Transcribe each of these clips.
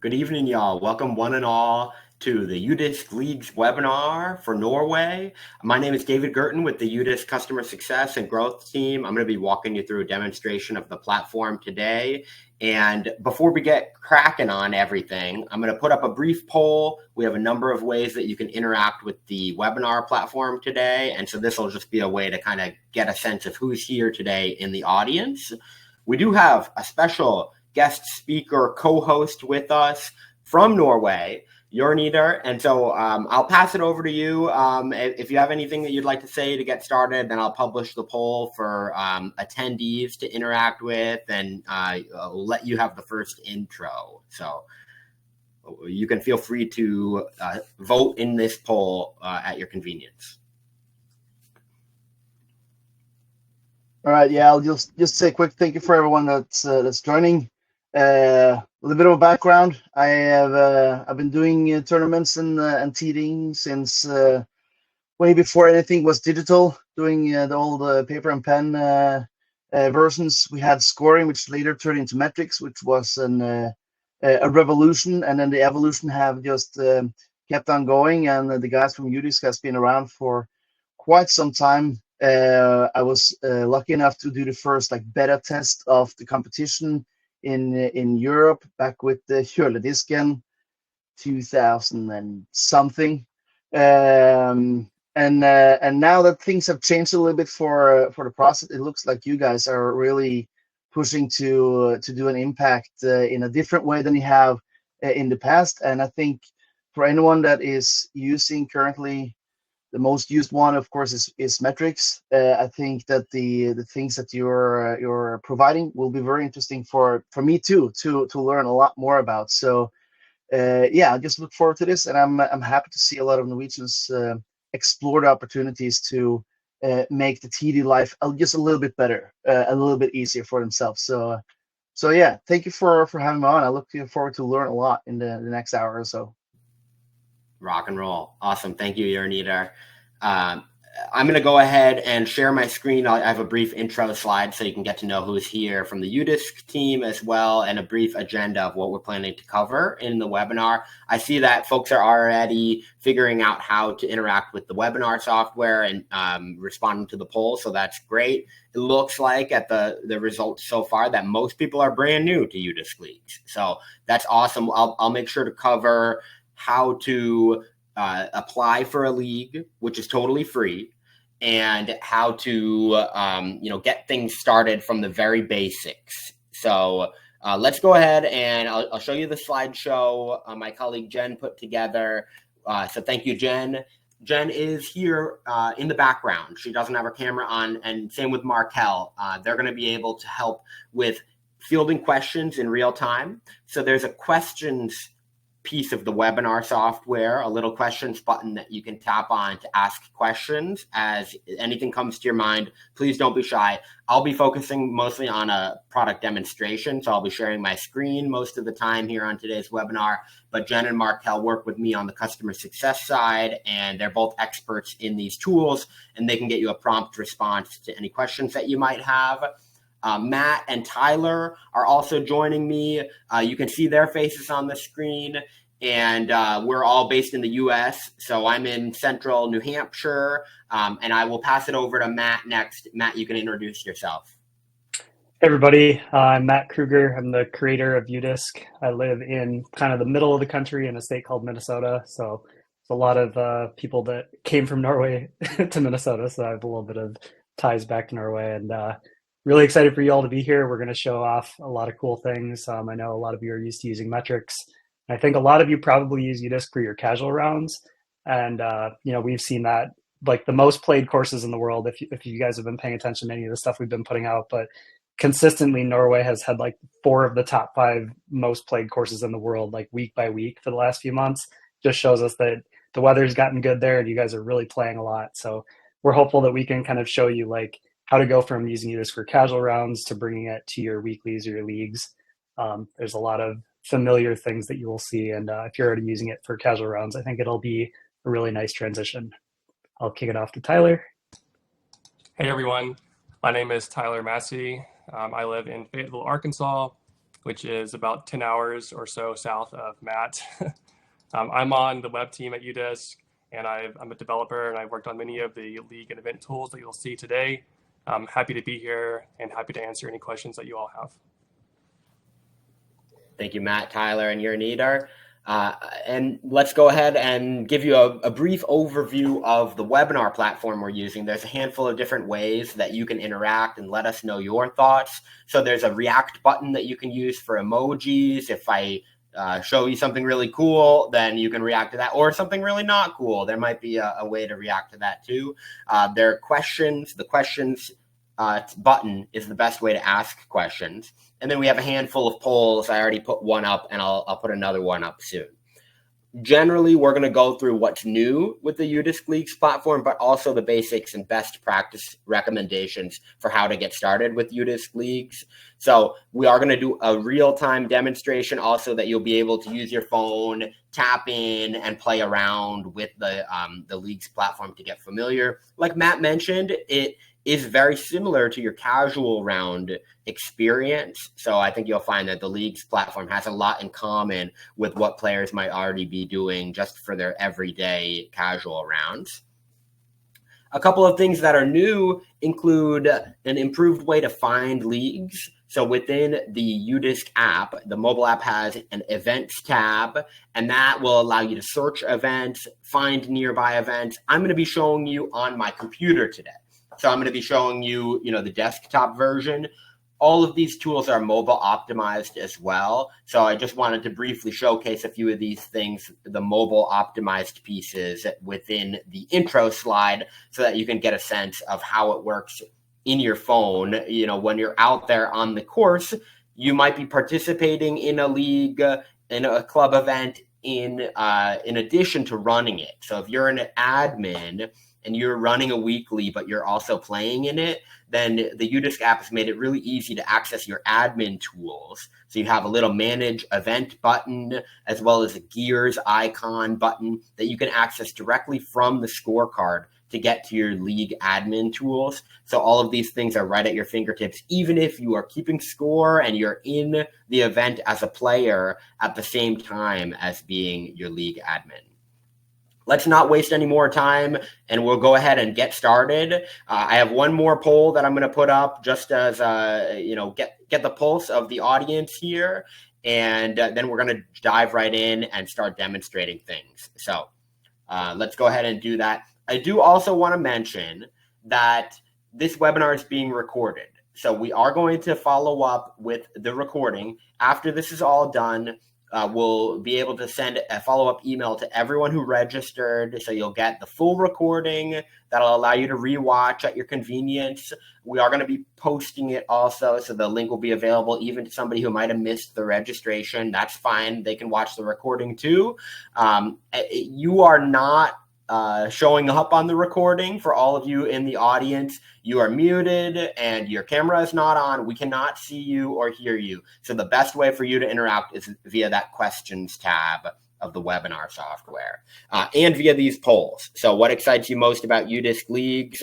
Good evening, y'all. Welcome one and all to the UDisc Leagues webinar for Norway. My name is David Gerton with the UDisc Customer Success and Growth Team. I'm going to be walking you through a demonstration of the platform today. And before we get cracking on everything, I'm going to put up a brief poll. We have a number of ways that you can interact with the webinar platform today. And so this will just be a way to kind of get a sense of who's here today in the audience. We do have a special guest speaker co-host with us from Norway, Jørn Idar. And so I'll pass it over to you. If you have anything that you'd like to say to get started, then I'll publish the poll for attendees to interact with, and I'll let you have the first intro. So you can feel free to vote in this poll at your convenience. All right, yeah, I'll just say a quick thank you for everyone that's joining. A little bit of a background. I've been doing tournaments and teaching since way before anything was digital. Doing the old paper and pen versions. We had scoring, which later turned into metrics, which was a revolution, and then the evolution have just kept on going. And the guys from UDisc has been around for quite some time. I was lucky enough to do the first beta test of the competition in Europe back with the UDisc 2000 and something, and now that things have changed a little bit for the process, it looks like you guys are really pushing to do an impact in a different way than you have in the past. And I think for anyone that is using currently, the most used one, of course, is metrics. I think that the things that you're providing will be very interesting for me too to learn a lot more about. So yeah, I just look forward to this, and I'm happy to see a lot of Norwegians explore the opportunities to make the TD life just a little bit better, a little bit easier for themselves. So yeah, thank you for having me on. I look forward to learn a lot in the next hour or so. Rock and roll. Awesome. Thank you, Jørn Idar. I'm going to go ahead and share my screen. I have a brief intro slide so you can get to know who's here from the UDisc team as well, and a brief agenda of what we're planning to cover in the webinar. I see that folks are already figuring out how to interact with the webinar software and responding to the poll, so that's great. It looks like at the results so far that most people are brand new to UDisc Leagues, so that's awesome. I'll make sure to cover how to apply for a league, which is totally free, and how to get things started from the very basics. So let's go ahead and I'll show you the slideshow my colleague Jen put together. So thank you, Jen. Jen is here in the background. She doesn't have her camera on, and same with Markel. They're going to be able to help with fielding questions in real time. So there's a questions piece of the webinar software, a little questions button that you can tap on to ask questions. As anything comes to your mind, please don't be shy. I'll be focusing mostly on a product demonstration, so I'll be sharing my screen most of the time here on today's webinar, but Jen and Markel work with me on the customer success side, and they're both experts in these tools, and they can get you a prompt response to any questions that you might have. Matt and Tyler are also joining me. You can see their faces on the screen, and we're all based in the US. So I'm in central New Hampshire, and I will pass it over to Matt next. Matt, you can introduce yourself. Hey everybody, I'm Matt Kruger. I'm the creator of UDisc. I live in kind of the middle of the country in a state called Minnesota. So it's a lot of people that came from Norway to Minnesota. So I have a little bit of ties back to Norway, and really excited for you all to be here. We're going to show off a lot of cool things. I know a lot of you are used to using metrics. I think a lot of you probably use UDisc for your casual rounds. And, we've seen that like the most played courses in the world, if you guys have been paying attention to any of the stuff we've been putting out. But consistently, Norway has had like 4 of the top 5 most played courses in the world, like week by week for the last few months. Just shows us that the weather's gotten good there and you guys are really playing a lot. So we're hopeful that we can kind of show you like how to go from using UDisc for casual rounds to bringing it to your weeklies or your leagues. There's a lot of familiar things that you will see. And if you're already using it for casual rounds, I think it'll be a really nice transition. I'll kick it off to Tyler. Hey everyone, my name is Tyler Massey. I live in Fayetteville, Arkansas, which is about 10 hours or so south of Matt. I'm on the web team at UDisc, and I'm a developer, and I've worked on many of the league and event tools that you'll see today. I'm happy to be here and happy to answer any questions that you all have. Thank you, Matt, Tyler, and Jørn Idar. And let's go ahead and give you a brief overview of the webinar platform we're using. There's a handful of different ways that you can interact and let us know your thoughts. So there's a react button that you can use for emojis. If I show you something really cool, then you can react to that, or something really not cool. There might be a way to react to that too. There are questions. The questions button is the best way to ask questions. And then we have a handful of polls. I already put one up, and I'll put another one up soon. Generally, we're going to go through what's new with the UDisc Leagues platform, but also the basics and best practice recommendations for how to get started with UDisc Leagues. So we are going to do a real-time demonstration also that you'll be able to use your phone, tap in, and play around with the Leagues platform to get familiar. Like Matt mentioned, it is very similar to your casual round experience. So I think you'll find that the Leagues platform has a lot in common with what players might already be doing just for their everyday casual rounds. A couple of things that are new include an improved way to find leagues. So within the UDisc app, the mobile app has an events tab, and that will allow you to search events, find nearby events. I'm going to be showing you on my computer today. So I'm going to be showing you, the desktop version. All of these tools are mobile optimized as well. So I just wanted to briefly showcase a few of these things, the mobile optimized pieces within the intro slide, so that you can get a sense of how it works in your phone. When you're out there on the course, you might be participating in a league, in a club event, in addition to running it. So if you're an admin and you're running a weekly, but you're also playing in it, then the UDisc app has made it really easy to access your admin tools. So you have a little manage event button, as well as a gears icon button that you can access directly from the scorecard to get to your league admin tools. So all of these things are right at your fingertips, even if you are keeping score and you're in the event as a player at the same time as being your league admin. Let's not waste any more time, and we'll go ahead and get started. I have one more poll that I'm going to put up just as, get the pulse of the audience here, and then we're going to dive right in and start demonstrating things. So let's go ahead and do that. I do also want to mention that this webinar is being recorded. So we are going to follow up with the recording. After this is all done, we'll be able to send a follow-up email to everyone who registered. So you'll get the full recording that'll allow you to rewatch at your convenience. We are going to be posting it also, so the link will be available even to somebody who might have missed the registration. That's fine. They can watch the recording too. You are not showing up on the recording. For all of you in the audience, you are muted and your camera is not on. We cannot see you or hear you. So the best way for you to interact is via that questions tab of the webinar software, and via these polls. So what excites you most about UDisc Leagues?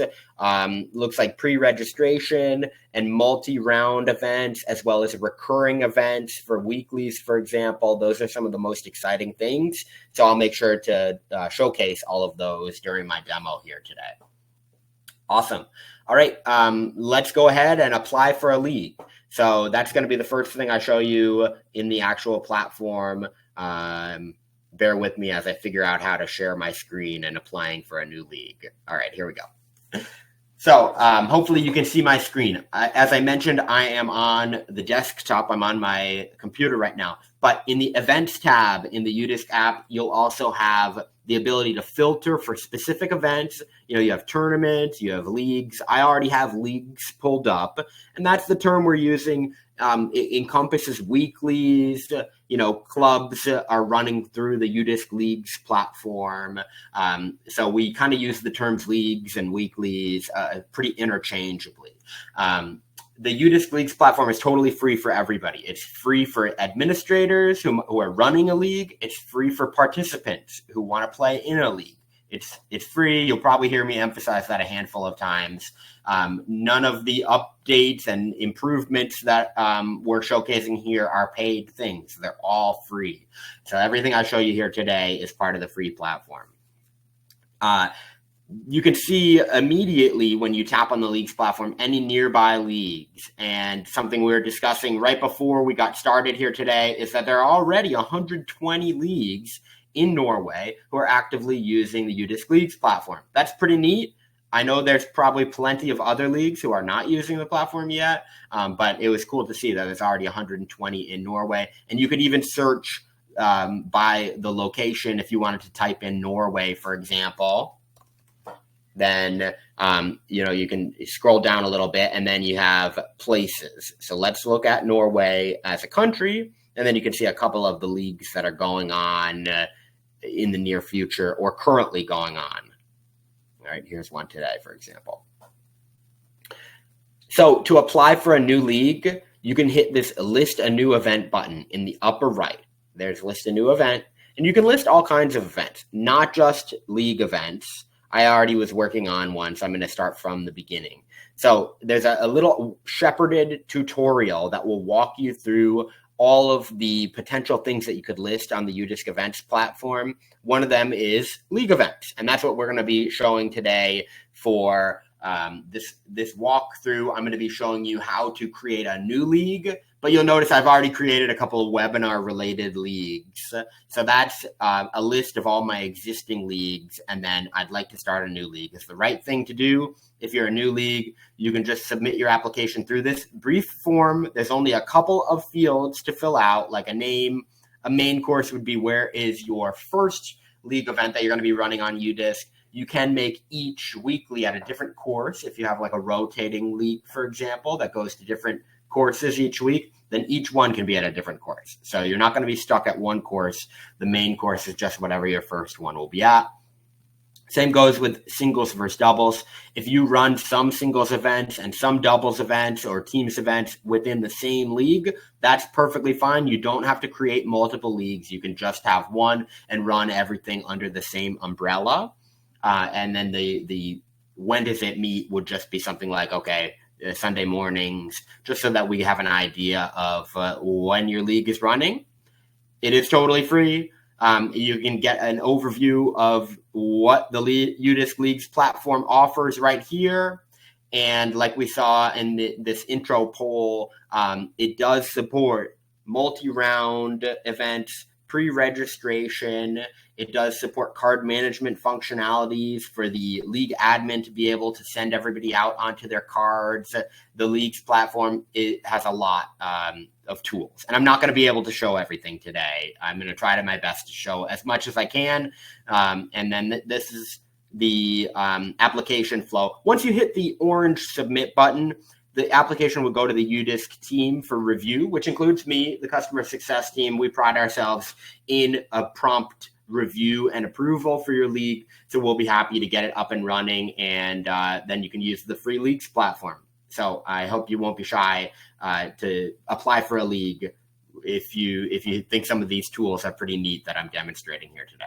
Looks like pre-registration and multi-round events, as well as recurring events for weeklies, for example. Those are some of the most exciting things. So I'll make sure to showcase all of those during my demo here today. Awesome. All right, let's go ahead and apply for a league. So that's going to be the first thing I show you in the actual platform. Bear with me as I figure out how to share my screen and applying for a new league. All right, here we go. So hopefully you can see my screen. As I mentioned, I am on the desktop. I'm on my computer right now. But in the events tab in the UDisc app, you'll also have the ability to filter for specific events. You have tournaments, you have leagues. I already have leagues pulled up, and that's the term we're using. It encompasses weeklies. Clubs are running through the UDisc Leagues platform. So we kind of use the terms leagues and weeklies pretty interchangeably. The UDisc Leagues platform is totally free for everybody. It's free for administrators who are running a league. It's free for participants who want to play in a league. It's free. You'll probably hear me emphasize that a handful of times. None of the updates and improvements that we're showcasing here are paid things. They're all free. So everything I show you here today is part of the free platform. You can see immediately when you tap on the leagues platform any nearby leagues. And something we were discussing right before we got started here today is that there are already 120 leagues in Norway who are actively using the UDisc Leagues platform. That's pretty neat. I know there's probably plenty of other leagues who are not using the platform yet, but it was cool to see that there's already 120 in Norway. And you could even search by the location if you wanted to type in Norway, for example. Then, you can scroll down a little bit and then you have places. So let's look at Norway as a country, and then you can see a couple of the leagues that are going on in the near future or currently going on. All right, here's one today, for example. So to apply for a new league, you can hit this list a new event button in the upper right. There's list a new event, and you can list all kinds of events, not just league events. I already was working on one, so I'm going to start from the beginning. So there's a little shepherded tutorial that will walk you through all of the potential things that you could list on the UDisc events platform. One of them is league events, and that's what we're going to be showing today for this walkthrough. I'm going to be showing you how to create a new league, but you'll notice I've already created a couple of webinar-related leagues. So that's a list of all my existing leagues, and then I'd like to start a new league. It's the right thing to do. If you're a new league, you can just submit your application through this brief form. There's only a couple of fields to fill out, like a name. A main course would be where is your first league event that you're going to be running on UDisc. You can make each weekly at a different course. If you have like a rotating league, for example, that goes to different courses each week, then each one can be at a different course. So you're not going to be stuck at one course. The main course is just whatever your first one will be at. Same goes with singles versus doubles. If you run some singles events and some doubles events or teams events within the same league, that's perfectly fine. You don't have to create multiple leagues. You can just have one and run everything under the same umbrella. And then the when does it meet would just be something like, okay, Sunday mornings, just so that we have an idea of when your league is running. It is totally free. You can get an overview of what the UDisc Leagues platform offers right here. And like we saw in this intro poll, it does support multi-round events, pre-registration. It does support card management functionalities for the league admin to be able to send everybody out onto their cards. The leagues platform, it has a lot of tools. And I'm not going to be able to show everything today. I'm going to try to my best to show as much as I can. And then this is the application flow. Once you hit the orange submit button, the application will go to the UDisc team for review, which includes me, the customer success team. We pride ourselves in a prompt review and approval for your league. So we'll be happy to get it up and running, and then you can use the free leagues platform. So I hope you won't be shy to apply for a league if you think some of these tools are pretty neat that I'm demonstrating here today.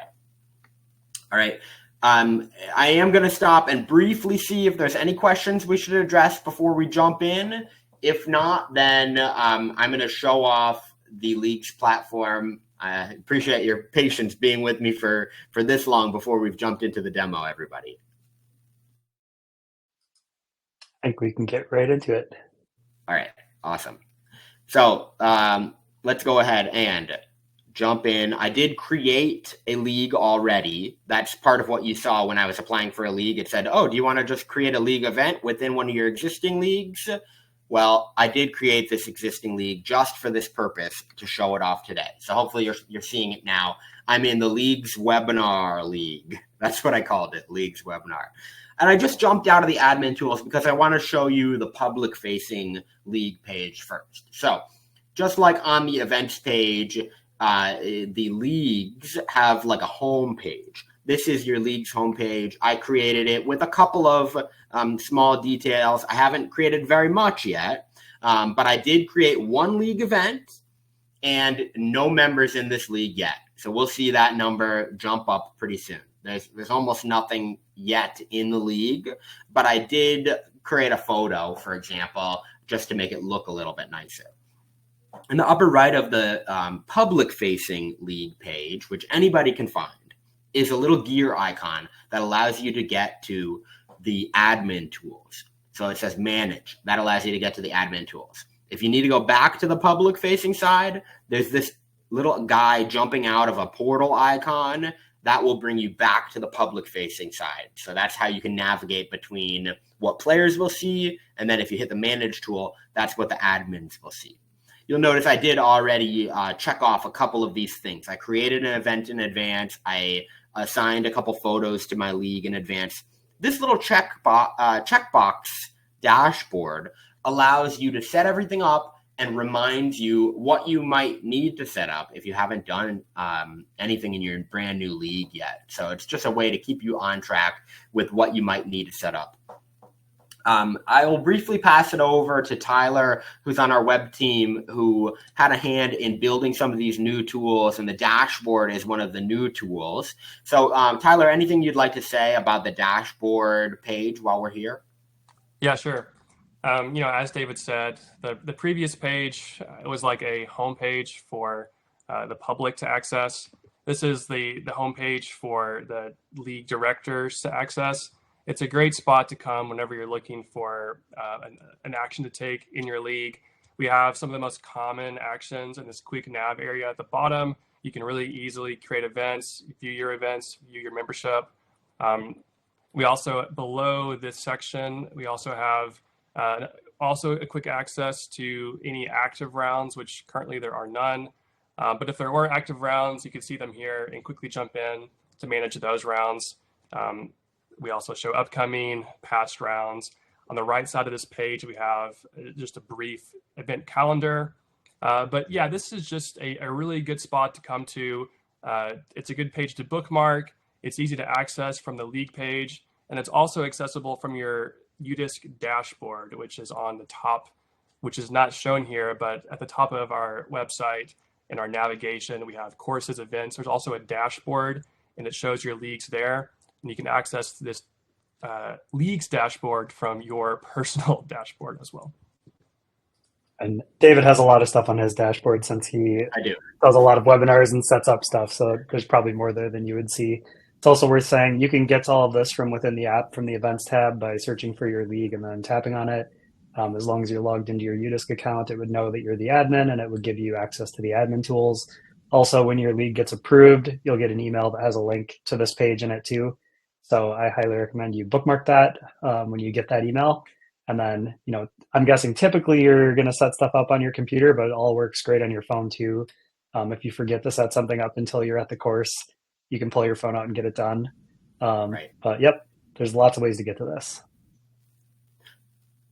All right. I am going to stop and briefly see if there's any questions we should address before we jump in. If not, then I'm going to show off the leagues platform. I appreciate your patience being with me for this long before we've jumped into the demo, everybody. I think we can get right into it. All right, awesome. So let's go ahead and jump in. I did create a league already. That's part of what you saw when I was applying for a league. It said, oh, do you want to just create a league event within one of your existing leagues? Well, I did create this existing league just for this purpose to show it off today. So hopefully you're seeing it now. I'm in the Leagues Webinar League. That's what I called it, Leagues Webinar. And I just jumped out of the admin tools because I want to show you the public-facing league page first. So just like on the events page, the leagues have like a home page. This is your league's homepage. I created it with a couple of small details. I haven't created very much yet, but I did create one league event and no members in this league yet. So we'll see that number jump up pretty soon. There's almost nothing yet in the league, but I did create a photo, for example, just to make it look a little bit nicer. In the upper right of the public-facing league page, which anybody can find, is a little gear icon that allows you to get to the admin tools. So it says manage. That allows you to get to the admin tools. If you need to go back to the public-facing side, there's this little guy jumping out of a portal icon that will bring you back to the public-facing side. So that's how you can navigate between what players will see, and then if you hit the manage tool, that's what the admins will see. You'll notice I did already check off a couple of these things. I created an event in advance. I assigned a couple photos to my league in advance. This little checkbox dashboard allows you to set everything up and reminds you what you might need to set up if you haven't done anything in your brand new league yet. So it's just a way to keep you on track with what you might need to set up. I will briefly pass it over to Tyler, who's on our web team, who had a hand in building some of these new tools, and the dashboard is one of the new tools. So, Tyler, anything you'd like to say about the dashboard page while we're here? Yeah, sure. As David said, the previous page was like a homepage for the public to access. This is the homepage for the league directors to access. It's a great spot to come whenever you're looking for an action to take in your league. We have some of the most common actions in this quick nav area at the bottom. You can really easily create events, view your membership. We also, below this section, we also have also a quick access to any active rounds, which currently there are none. But if there were active rounds, you can see them here and quickly jump in to manage those rounds. We also show upcoming, past rounds. On the right side of this page, we have just a brief event calendar. But yeah, this is just a really good spot to come to. It's a good page to bookmark. It's easy to access from the league page. And it's also accessible from your UDisc dashboard, which is on the top, which is not shown here, but at the top of our website in our navigation, we have courses, events. There's also a dashboard, and it shows your leagues there. And you can access this leagues dashboard from your personal dashboard as well. And David has a lot of stuff on his dashboard since he does a lot of webinars and sets up stuff. So there's probably more there than you would see. It's also worth saying you can get to all of this from within the app, from the events tab, by searching for your league and then tapping on it. As long as you're logged into your UDisc account, it would know that you're the admin and it would give you access to the admin tools. Also, when your league gets approved, you'll get an email that has a link to this page in it too. So I highly recommend you bookmark that when you get that email. And then, I'm guessing typically you're going to set stuff up on your computer, but it all works great on your phone too. If you forget to set something up until you're at the course, you can pull your phone out and get it done. Right. But yep, there's lots of ways to get to this.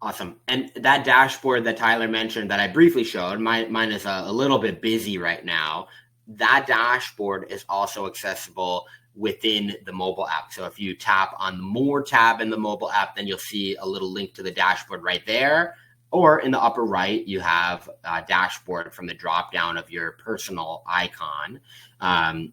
Awesome. And that dashboard that Tyler mentioned that I briefly showed, mine is a little bit busy right now. That dashboard is also accessible within the mobile app. So if you tap on the More tab in the mobile app, then you'll see a little link to the dashboard right there. Or in the upper right, you have a dashboard from the drop down of your personal icon.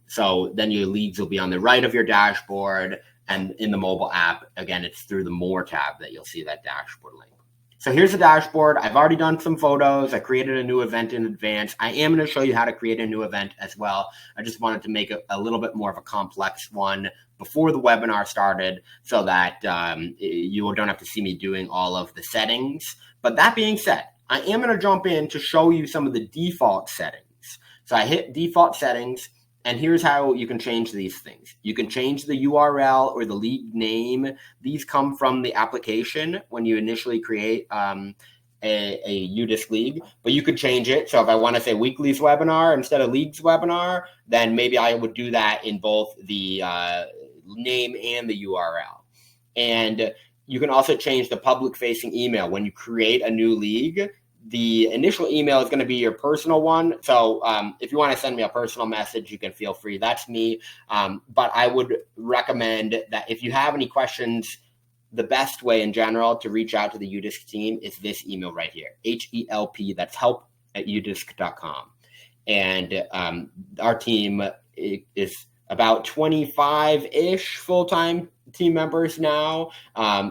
So then your leagues will be on the right of your dashboard. And in the mobile app, again, it's through the More tab that you'll see that dashboard link. So here's the dashboard. I've already done some photos. I created a new event in advance. I am going to show you how to create a new event as well. I just wanted to make a little bit more of a complex one before the webinar started so that you don't have to see me doing all of the settings. But that being said, I am going to jump in to show you some of the default settings. So I hit default settings. And here's how you can change these things. You can change the URL or the league name. These come from the application when you initially create a UDisc league, but you could change it. So if I want to say weekly's webinar instead of league's webinar, then maybe I would do that in both the name and the URL. And you can also change the public facing email. When you create a new league, the initial email is going to be your personal one. So if you want to send me a personal message, you can feel free. That's me. But I would recommend that if you have any questions, the best way in general to reach out to the UDisc team is this email right here, HELP, that's help@udisc.com. And our team is about 25-ish full-time team members now.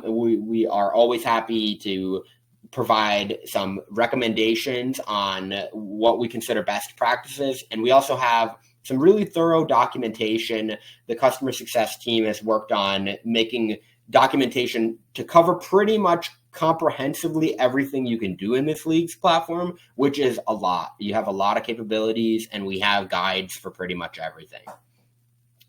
We are always happy to provide some recommendations on what we consider best practices. And we also have some really thorough documentation. The customer success team has worked on making documentation to cover pretty much comprehensively everything you can do in this leagues platform, which is a lot. You have a lot of capabilities, and we have guides for pretty much everything.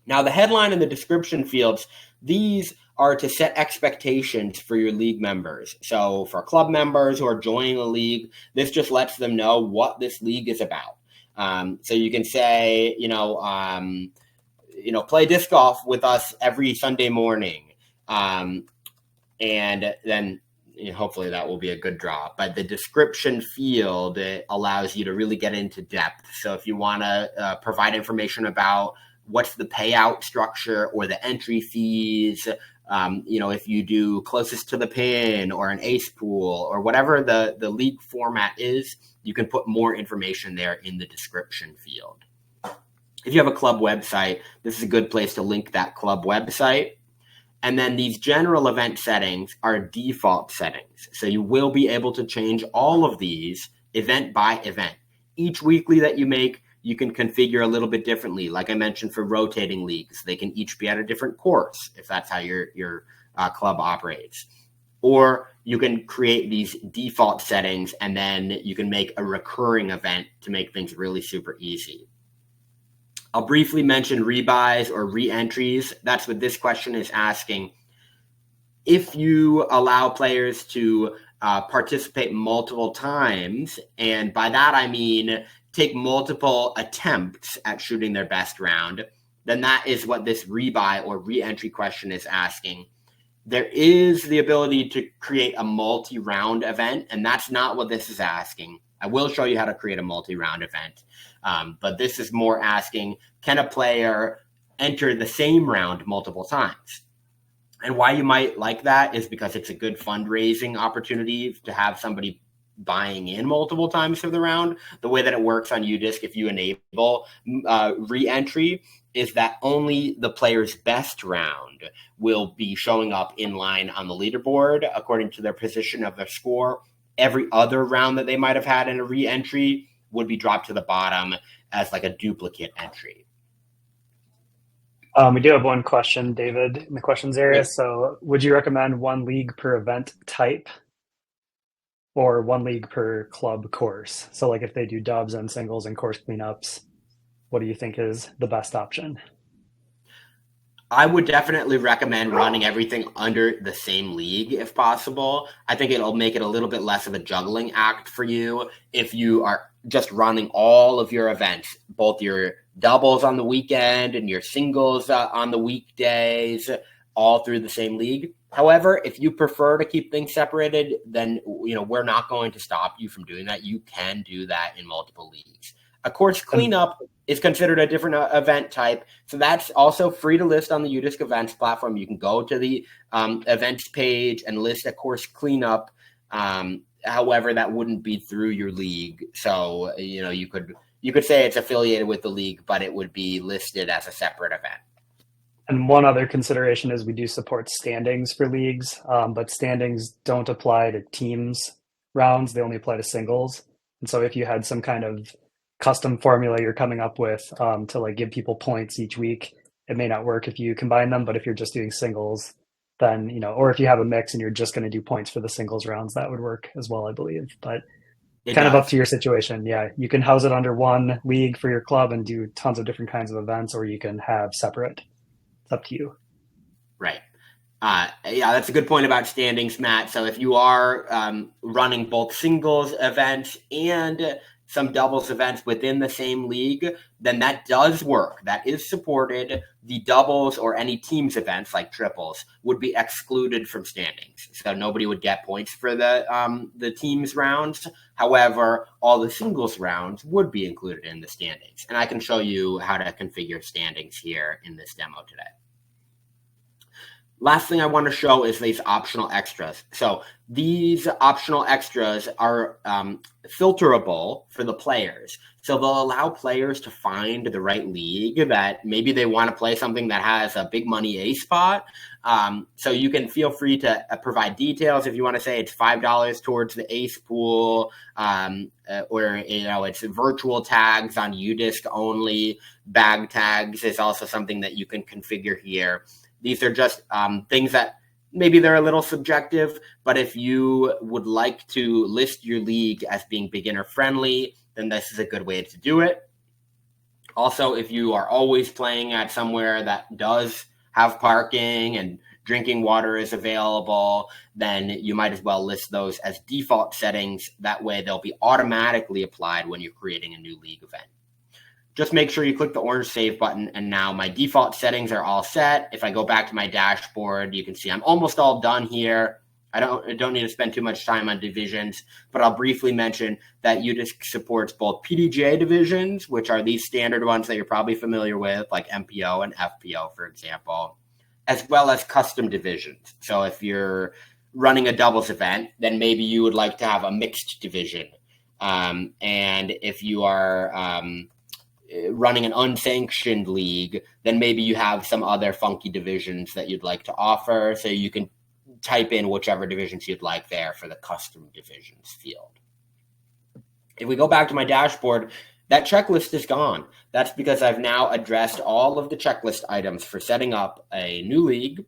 Now, the headline and the description fields, these are to set expectations for your league members. So for club members who are joining a league, this just lets them know what this league is about. So you can say, play disc golf with us every Sunday morning. And then hopefully that will be a good draw. But the description field, it allows you to really get into depth. So if you want to provide information about what's the payout structure or the entry fees, if you do closest to the pin or an ace pool or whatever the league format is, you can put more information there in the description field. If you have a club website, this is a good place to link that club website. And then these general event settings are default settings. So you will be able to change all of these event by event. Each weekly that you make, you can configure a little bit differently. Like I mentioned, for rotating leagues, they can each be at a different course if that's how your club operates. Or you can create these default settings, and then you can make a recurring event to make things really super easy. I'll briefly mention rebuys or re-entries. That's what this question is asking. If you allow players to participate multiple times, and by that I mean take multiple attempts at shooting their best round, then that is what this rebuy or re-entry question is asking. There is the ability to create a multi-round event, and that's not what this is asking. I will show you how to create a multi-round event, but this is more asking, can a player enter the same round multiple times? And why you might like that is because it's a good fundraising opportunity to have somebody buying in multiple times for the round. The way that it works on UDisc, if you enable re-entry, is that only the player's best round will be showing up in line on the leaderboard according to their position of their score. Every other round that they might have had in a re-entry would be dropped to the bottom as like a duplicate entry. We do have one question, David, in the questions area. Great. So would you recommend one league per event type or one league per club course? So like if they do dubs and singles and course cleanups, what do you think is the best option? I would definitely recommend running everything under the same league if possible. I think it'll make it a little bit less of a juggling act for you if you are just running all of your events, both your doubles on the weekend and your singles on the weekdays, all through the same league. However, if you prefer to keep things separated, then we're not going to stop you from doing that. You can do that in multiple leagues. A course cleanup is considered a different event type. So that's also free to list on the UDisc events platform. You can go to the events page and list a course cleanup. However, that wouldn't be through your league. So, you could say it's affiliated with the league, but it would be listed as a separate event. And one other consideration is we do support standings for leagues, but standings don't apply to teams rounds. They only apply to singles. And so if you had some kind of custom formula you're coming up with to like give people points each week, it may not work if you combine them. But if you're just doing singles, then, or if you have a mix and you're just going to do points for the singles rounds, that would work as well, I believe. But kind of up to your situation. Yeah, you can house it under one league for your club and do tons of different kinds of events, or you can have separate. It's up to you. Right. Yeah, that's a good point about standings, Matt. So if you are running both singles events and some doubles events within the same league, then that does work. That is supported. The doubles or any teams events like triples would be excluded from standings. So nobody would get points for the teams rounds. However, all the singles rounds would be included in the standings. And I can show you how to configure standings here in this demo today. Last thing I want to show is these optional extras. So these optional extras are filterable for the players. So they'll allow players to find the right league that maybe they want to play something that has a big money A spot. So you can feel free to provide details if you want to say it's $5 towards the ace pool, or it's virtual tags on UDisc only. Bag tags is also something that you can configure here. These are just things that maybe they're a little subjective, but if you would like to list your league as being beginner friendly, then this is a good way to do it. Also, if you are always playing at somewhere that does have parking and drinking water is available, then you might as well list those as default settings. That way they'll be automatically applied when you're creating a new league event. Just make sure you click the orange save button, and now my default settings are all set. If I go back to my dashboard, you can see I'm almost all done here. I don't need to spend too much time on divisions, but I'll briefly mention that UDisc supports both PDGA divisions, which are these standard ones that you're probably familiar with, like MPO and FPO, for example, as well as custom divisions. So if you're running a doubles event, then maybe you would like to have a mixed division. And if you are running an unsanctioned league, then maybe you have some other funky divisions that you'd like to offer. So you can type in whichever divisions you'd like there for the custom divisions field. If we go back to my dashboard, that checklist is gone. That's because I've now addressed all of the checklist items for setting up a new league.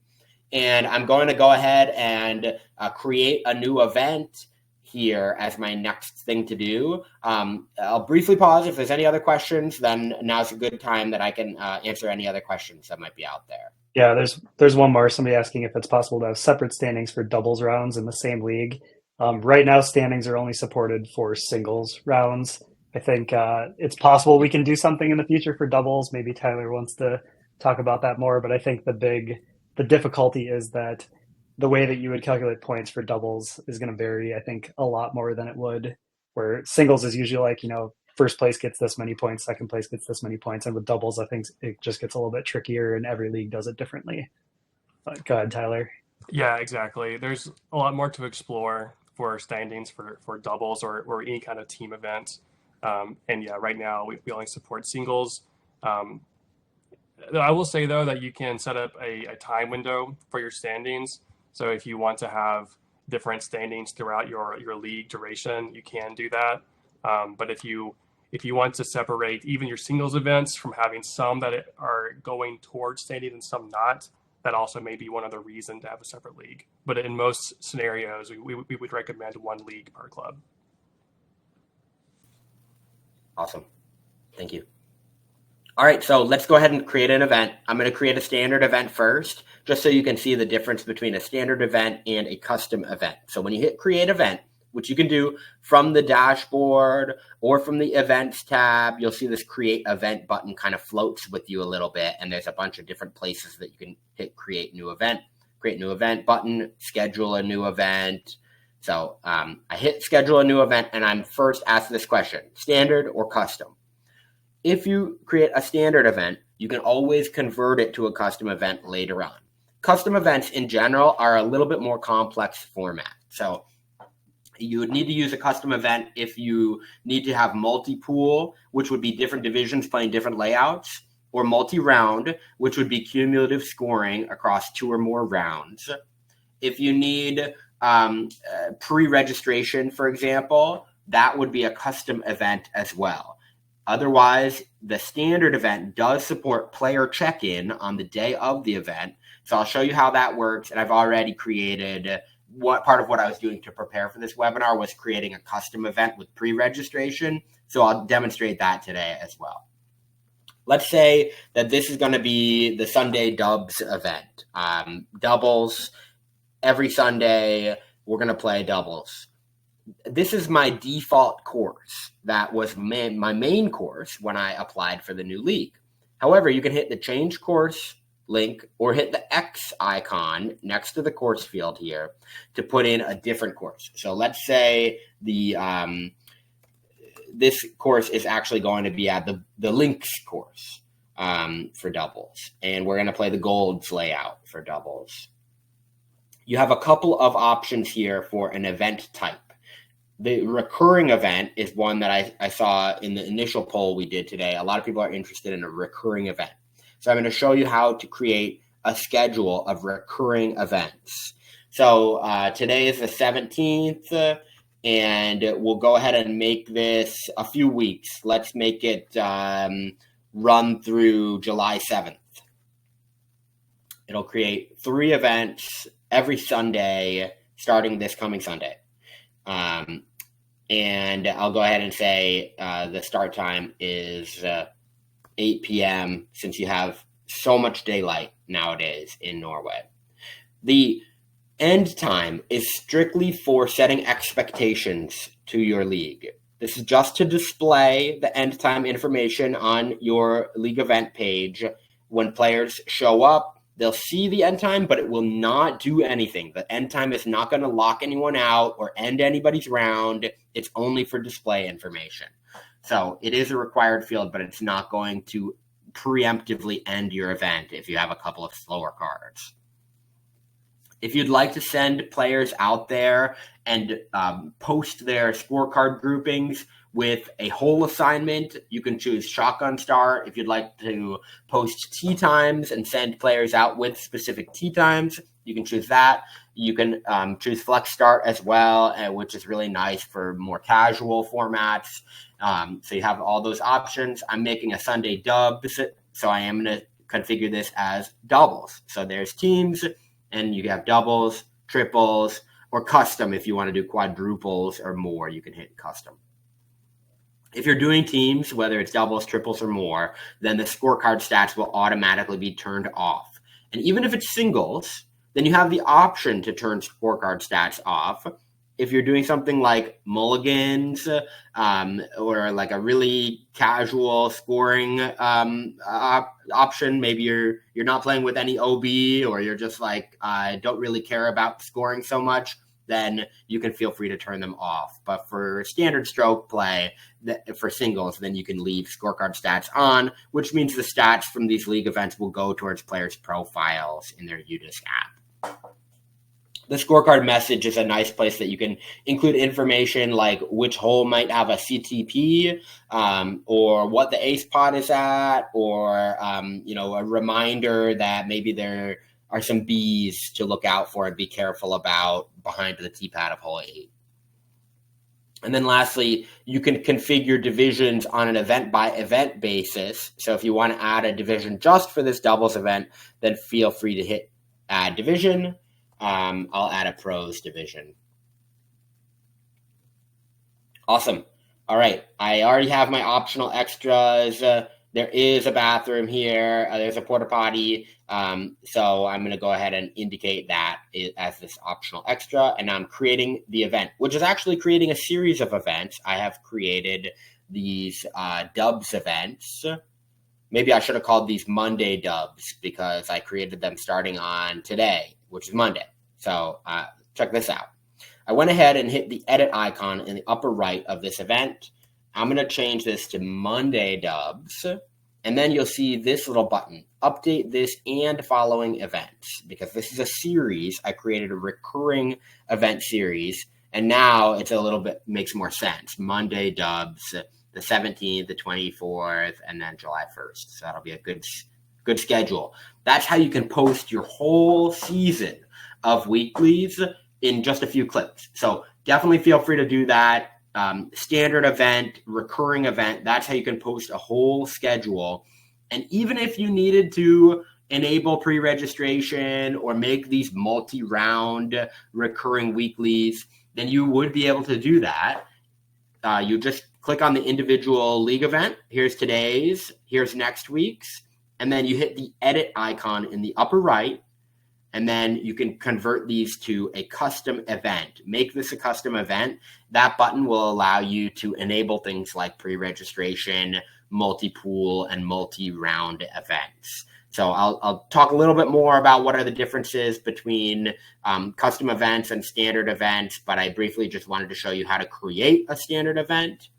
And I'm going to go ahead and create a new event here as my next thing to do. I'll briefly pause. If there's any other questions, then now's a good time that I can answer any other questions that might be out there. Yeah, there's one more. Somebody asking if it's possible to have separate standings for doubles rounds in the same league. Right now, standings are only supported for singles rounds. I think it's possible we can do something in the future for doubles. Maybe Tyler wants to talk about that more, but I think the difficulty is that the way that you would calculate points for doubles is going to vary, I think, a lot more than it would, where singles is usually like, first place gets this many points, second place gets this many points. And with doubles, I think it just gets a little bit trickier and every league does it differently. But go ahead, Tyler. Yeah, exactly. There's a lot more to explore for standings for doubles or any kind of team event. And yeah, right now we only support singles. I will say, though, that you can set up a time window for your standings. So if you want to have different standings throughout your league duration, you can do that. But if you want to separate even your singles events from having some that are going towards standing and some not, that also may be one other reason to have a separate league. But in most scenarios, we would recommend one league per club. Awesome. Thank you. All right, so let's go ahead and create an event. I'm going to create a standard event first, just so you can see the difference between a standard event and a custom event. So when you hit create event, which you can do from the dashboard or from the events tab, you'll see this create event button kind of floats with you a little bit. And there's a bunch of different places that you can hit create new event button, schedule a new event. So I hit schedule a new event and I'm first asked this question, standard or custom? If you create a standard event, you can always convert it to a custom event later on. Custom events in general are a little bit more complex format. So you would need to use a custom event if you need to have multi-pool, which would be different divisions playing different layouts, or multi-round, which would be cumulative scoring across 2 or more rounds. If you need pre-registration, for example, that would be a custom event as well. Otherwise, the standard event does support player check-in on the day of the event. So I'll show you how that works. And I've already created part of what I was doing to prepare for this webinar was creating a custom event with pre-registration. So I'll demonstrate that today as well. Let's say that this is going to be the Sunday Dubs event. Doubles, every Sunday, we're going to play doubles. This is my default course. That was my main course when I applied for the new league. However, you can hit the change course link or hit the X icon next to the course field here to put in a different course. So let's say this course is actually going to be at the links course for doubles. And we're going to play the golds layout for doubles. you have a couple of options here for an event type. The recurring event is one that I saw in the initial poll we did today. A lot of people are interested in a recurring event. So I'm going to show you how to create a schedule of recurring events. So today is the 17th, and we'll go ahead and make this a few weeks. Let's make it run through July 7th. It'll create 3 events every Sunday, starting this coming Sunday. And I'll go ahead and say the start time is 8 p.m. since you have so much daylight nowadays in Norway. The end time is strictly for setting expectations to your league. This is just to display the end time information on your league event page. When players show up, they'll see the end time, but it will not do anything. The end time is not going to lock anyone out or end anybody's round. It's only for display information. So it is a required field, but it's not going to preemptively end your event if you have a couple of slower cards. If you'd like to send players out there and post their scorecard groupings with a whole assignment, you can choose Shotgun Start. If you'd like to post tee times and send players out with specific tee times, you can choose that. You can choose Flex Start as well, which is really nice for more casual formats. So you have all those options. I'm making a Sunday dubs, so I am going to configure this as doubles. So there's teams, and you have doubles, triples, or custom. If you want to do quadruples or more, you can hit custom. If you're doing teams, whether it's doubles, triples, or more, then the scorecard stats will automatically be turned off. And even if it's singles, then you have the option to turn scorecard stats off. If you're doing something like mulligans or like a really casual scoring option, maybe you're not playing with any OB, or you're just like, I don't really care about scoring so much, then you can feel free to turn them off. But for standard stroke play, for singles, then you can leave scorecard stats on, which means the stats from these league events will go towards players' profiles in their UDisc app. The scorecard message is a nice place that you can include information like which hole might have a CTP, or what the ace pot is at, or a reminder that maybe there are some Bs to look out for and be careful about behind the tee pad of hole 8. And then lastly, you can configure divisions on an event-by-event basis. So if you want to add a division just for this doubles event, then feel free to hit add division. I'll add a pros division. Awesome. All right. I already have my optional extras. There is a bathroom here. There's a porta potty. So I'm going to go ahead and indicate that as this optional extra. And I'm creating the event, which is actually creating a series of events. I have created these dubs events. Maybe I should have called these Monday dubs because I created them starting on today, which is Monday. So check this out. I went ahead and hit the edit icon in the upper right of this event. I'm going to change this to Monday dubs. And then you'll see this little button, update this and following events. Because this is a series, I created a recurring event series. And now it's a little bit, makes more sense. Monday dubs, the 17th, the 24th, and then July 1st. So that'll be a good schedule. That's how you can post your whole season of weeklies in just a few clips. So definitely feel free to do that. Standard event, recurring event, that's how you can post a whole schedule. And even if you needed to enable pre-registration or make these multi-round recurring weeklies, then you would be able to do that. You just click on the individual league event. Here's today's, here's next week's, and then you hit the edit icon in the upper right, and then you can convert these to a custom event. Make this a custom event. That button will allow you to enable things like pre-registration, multi-pool, and multi-round events. So I'll talk a little bit more about what are the differences between custom events and standard events, but I briefly just wanted to show you how to create a standard event.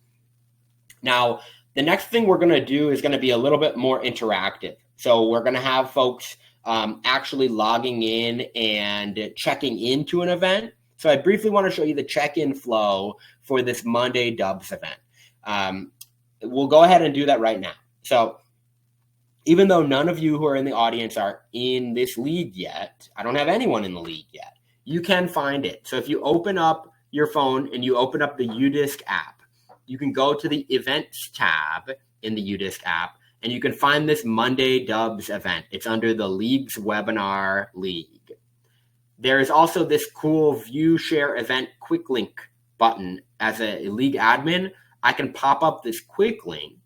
Now, the next thing we're going to do is going to be a little bit more interactive. So we're going to have folks actually logging in and checking into an event. So I briefly want to show you the check-in flow for this Monday Dubs event. We'll go ahead and do that right now. So even though none of you who are in the audience are in this league yet, I don't have anyone in the league yet, you can find it. So if you open up your phone and you open up the UDisc app, you can go to the events tab in the UDisc app and you can find this Monday Dubs event. It's under the Leagues Webinar League. There is also this cool View Share Event Quick Link button. As a league admin, I can pop up this quick link,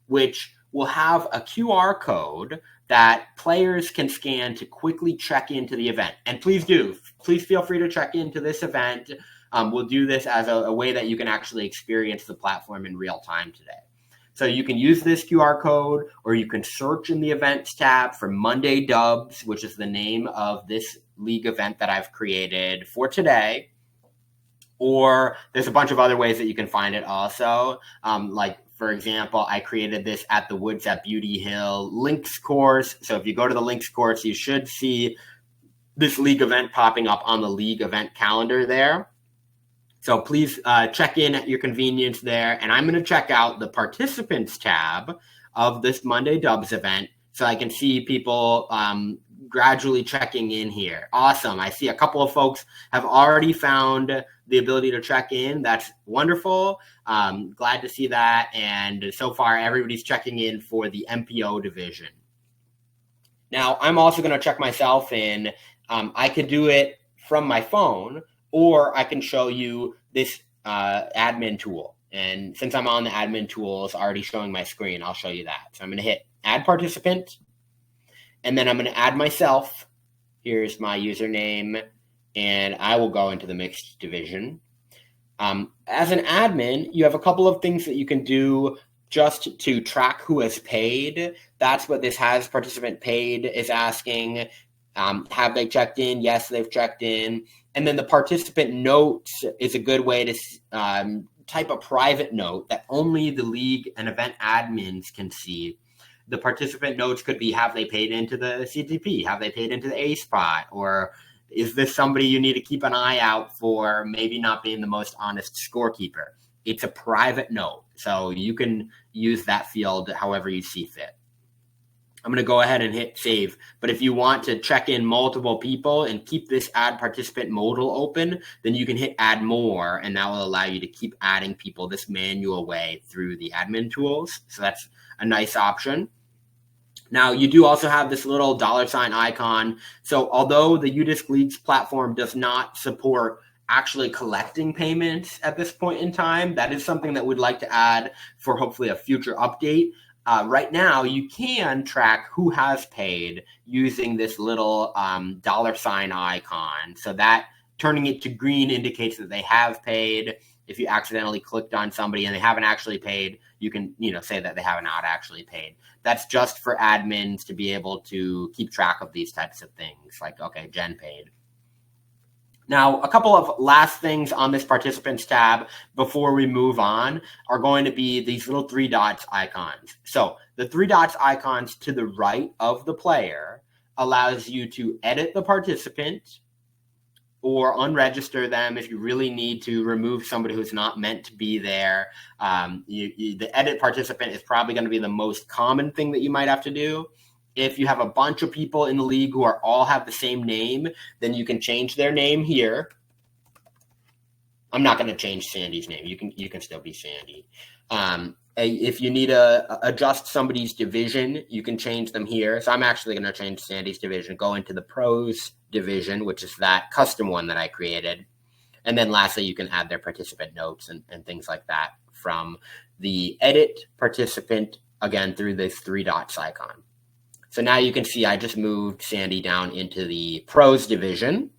which will have a QR code that players can scan to quickly check into the event. And please feel free to check into this event. We'll do this as a way that you can actually experience the platform in real time today. So you can use this QR code, or you can search in the events tab for Monday Dubs, which is the name of this league event that I've created for today. Or there's a bunch of other ways that you can find it also. Like, for example, I created this at the Woods at Beauty Hill links course. So if you go to the links course, you should see this league event popping up on the league event calendar there. So please check in at your convenience there. And I'm going to check out the participants tab of this Monday Dubs event so I can see people gradually checking in here. Awesome. I see a couple of folks have already found the ability to check in. That's wonderful. Glad to see that. And so far, everybody's checking in for the MPO division. Now, I'm also going to check myself in. I could do it from my phone, or I can show you this admin tool. And since I'm on the admin tools already showing my screen, I'll show you that. So I'm going to hit add participant, and then I'm going to add myself. Here's my username, and I will go into the mixed division. As an admin, you have a couple of things that you can do just to track who has paid. That's what this has participant paid is asking. Have they checked in? Yes, they've checked in. And then the participant notes is a good way to type a private note that only the league and event admins can see. The participant notes could be, have they paid into the CTP? Have they paid into the A spot? Or is this somebody you need to keep an eye out for maybe not being the most honest scorekeeper? It's a private note, so you can use that field however you see fit. I'm going to go ahead and hit save. But if you want to check in multiple people and keep this add participant modal open, then you can hit add more, and that will allow you to keep adding people this manual way through the admin tools. So that's a nice option. Now, you do also have this little $ icon. So although the UDisc Leagues platform does not support actually collecting payments at this point in time, that is something that we'd like to add for hopefully a future update. Right now, you can track who has paid using this little $ icon. So that turning it to green indicates that they have paid. If you accidentally clicked on somebody and they haven't actually paid, you can say that they have not actually paid. That's just for admins to be able to keep track of these types of things. Like, okay, Jen paid. Now, a couple of last things on this participants tab before we move on are going to be these little 3 dots icons. So the 3 dots icons to the right of the player allows you to edit the participant or unregister them if you really need to remove somebody who's not meant to be there. The edit participant is probably going to be the most common thing that you might have to do. If you have a bunch of people in the league who all have the same name, then you can change their name here. I'm not going to change Sandy's name. You can still be Sandy. If you need to adjust somebody's division, you can change them here. So I'm actually going to change Sandy's division, go into the pros division, which is that custom one that I created. And then lastly, you can add their participant notes and things like that from the edit participant, again, through this 3 dots icon. So now you can see I just moved Sandy down into the pros division.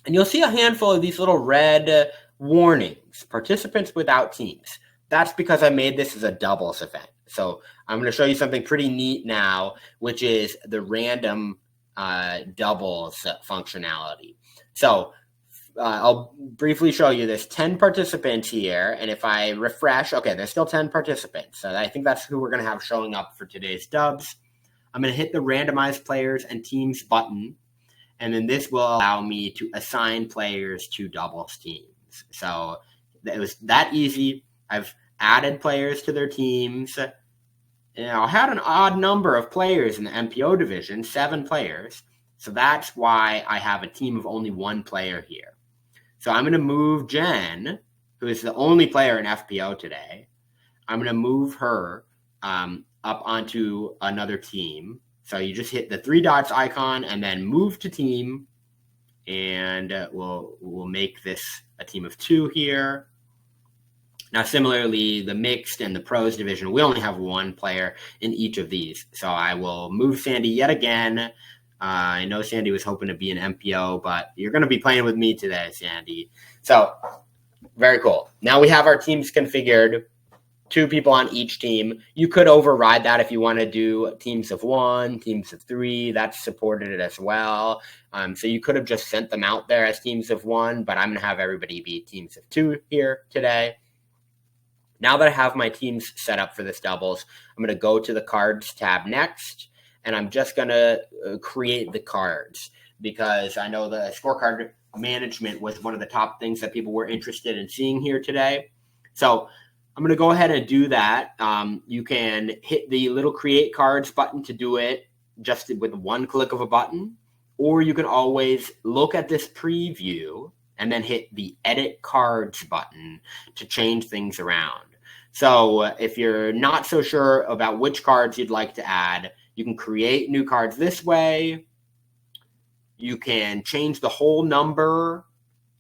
And you'll see a handful of these little red warnings, participants without teams. That's because I made this as a doubles event. So I'm going to show you something pretty neat now, which is the random doubles functionality. So I'll briefly show you this 10 participants here. And if I refresh, okay, there's still 10 participants. So I think that's who we're going to have showing up for today's dubs. I'm going to hit the randomize players and teams button. And then this will allow me to assign players to doubles teams. So it was that easy. I've added players to their teams. I had an odd number of players in the MPO division, 7 players. So that's why I have a team of only 1 player here. So I'm going to move Jen, who is the only player in FPO today. I'm going to move her up onto another team. So you just hit the 3 dots icon and then move to team. And we'll make this a team of 2 here. Now, similarly, the mixed and the pros division, we only have 1 player in each of these. So I will move Sandy yet again. I know Sandy was hoping to be an MPO, but you're going to be playing with me today, Sandy. So very cool. Now we have our teams configured, 2 people on each team. You could override that if you want to do teams of 1, teams of 3. That's supported as well. So you could have just sent them out there as teams of 1, but I'm going to have everybody be teams of 2 here today. Now that I have my teams set up for this doubles, I'm going to go to the cards tab next, and I'm just going to create the cards because I know the scorecard management was one of the top things that people were interested in seeing here today. So I'm going to go ahead and do that. You can hit the little create cards button to do it just with 1 click of a button, or you can always look at this preview and then hit the edit cards button to change things around. So if you're not so sure about which cards you'd like to add, you can create new cards this way. You can change the whole number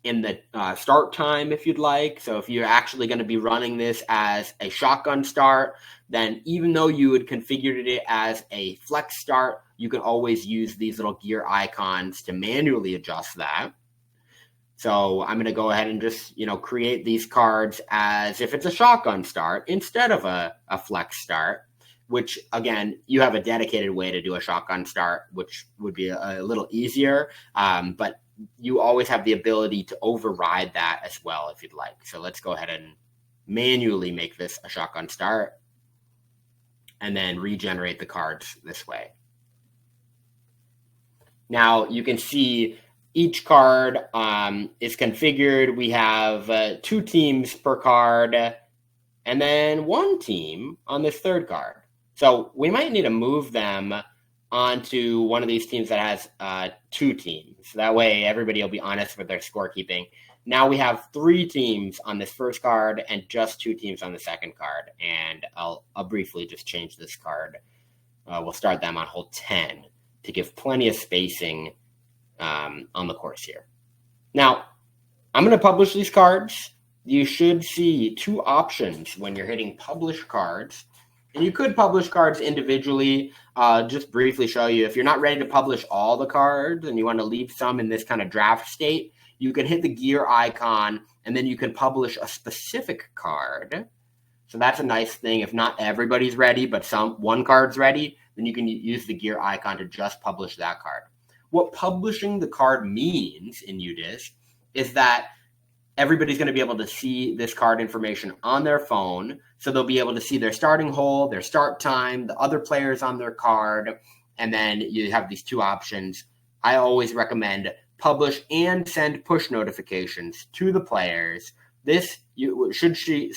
in the start time if you'd like. So if you're actually going to be running this as a shotgun start, then even though you had configured it as a flex start, you can always use these little gear icons to manually adjust that. So I'm going to go ahead and just, create these cards as if it's a shotgun start instead of a flex start, which, again, you have a dedicated way to do a shotgun start, which would be a little easier. But you always have the ability to override that as well if you'd like. So let's go ahead and manually make this a shotgun start and then regenerate the cards this way. Now you can see each card is configured. We have 2 teams per card and then 1 team on this third card. So we might need to move them onto one of these teams that has 2 teams. That way everybody will be honest with their scorekeeping. Now we have 3 teams on this first card and just 2 teams on the second card. And I'll briefly just change this card. We'll start them on hole 10 to give plenty of spacing on the course here. Now, I'm going to publish these cards. You should see 2 options when you're hitting publish cards. And you could publish cards individually. Just briefly show you, if you're not ready to publish all the cards and you want to leave some in this kind of draft state, you can hit the gear icon and then you can publish a specific card. So that's a nice thing. If not everybody's ready, but one card's ready, then you can use the gear icon to just publish that card. What publishing the card means in UDisc is that everybody's going to be able to see this card information on their phone. So they'll be able to see their starting hole, their start time, the other players on their card, and then you have these 2 options. I always recommend publish and send push notifications to the players. This you should see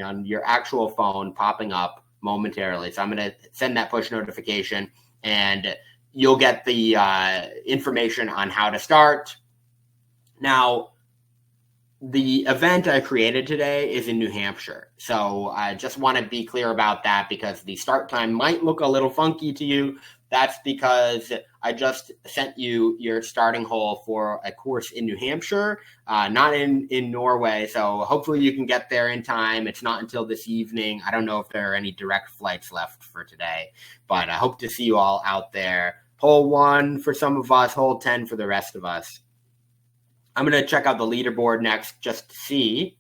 on your actual phone popping up momentarily. So I'm going to send that push notification and you'll get the information on how to start. Now, the event I created today is in New Hampshire. So I just want to be clear about that because the start time might look a little funky to you. That's because I just sent you your starting hole for a course in New Hampshire, not in Norway. So hopefully you can get there in time. It's not until this evening. I don't know if there are any direct flights left for today, but I hope to see you all out there. Hole 1 for some of us, hole 10 for the rest of us. I'm going to check out the leaderboard next just to see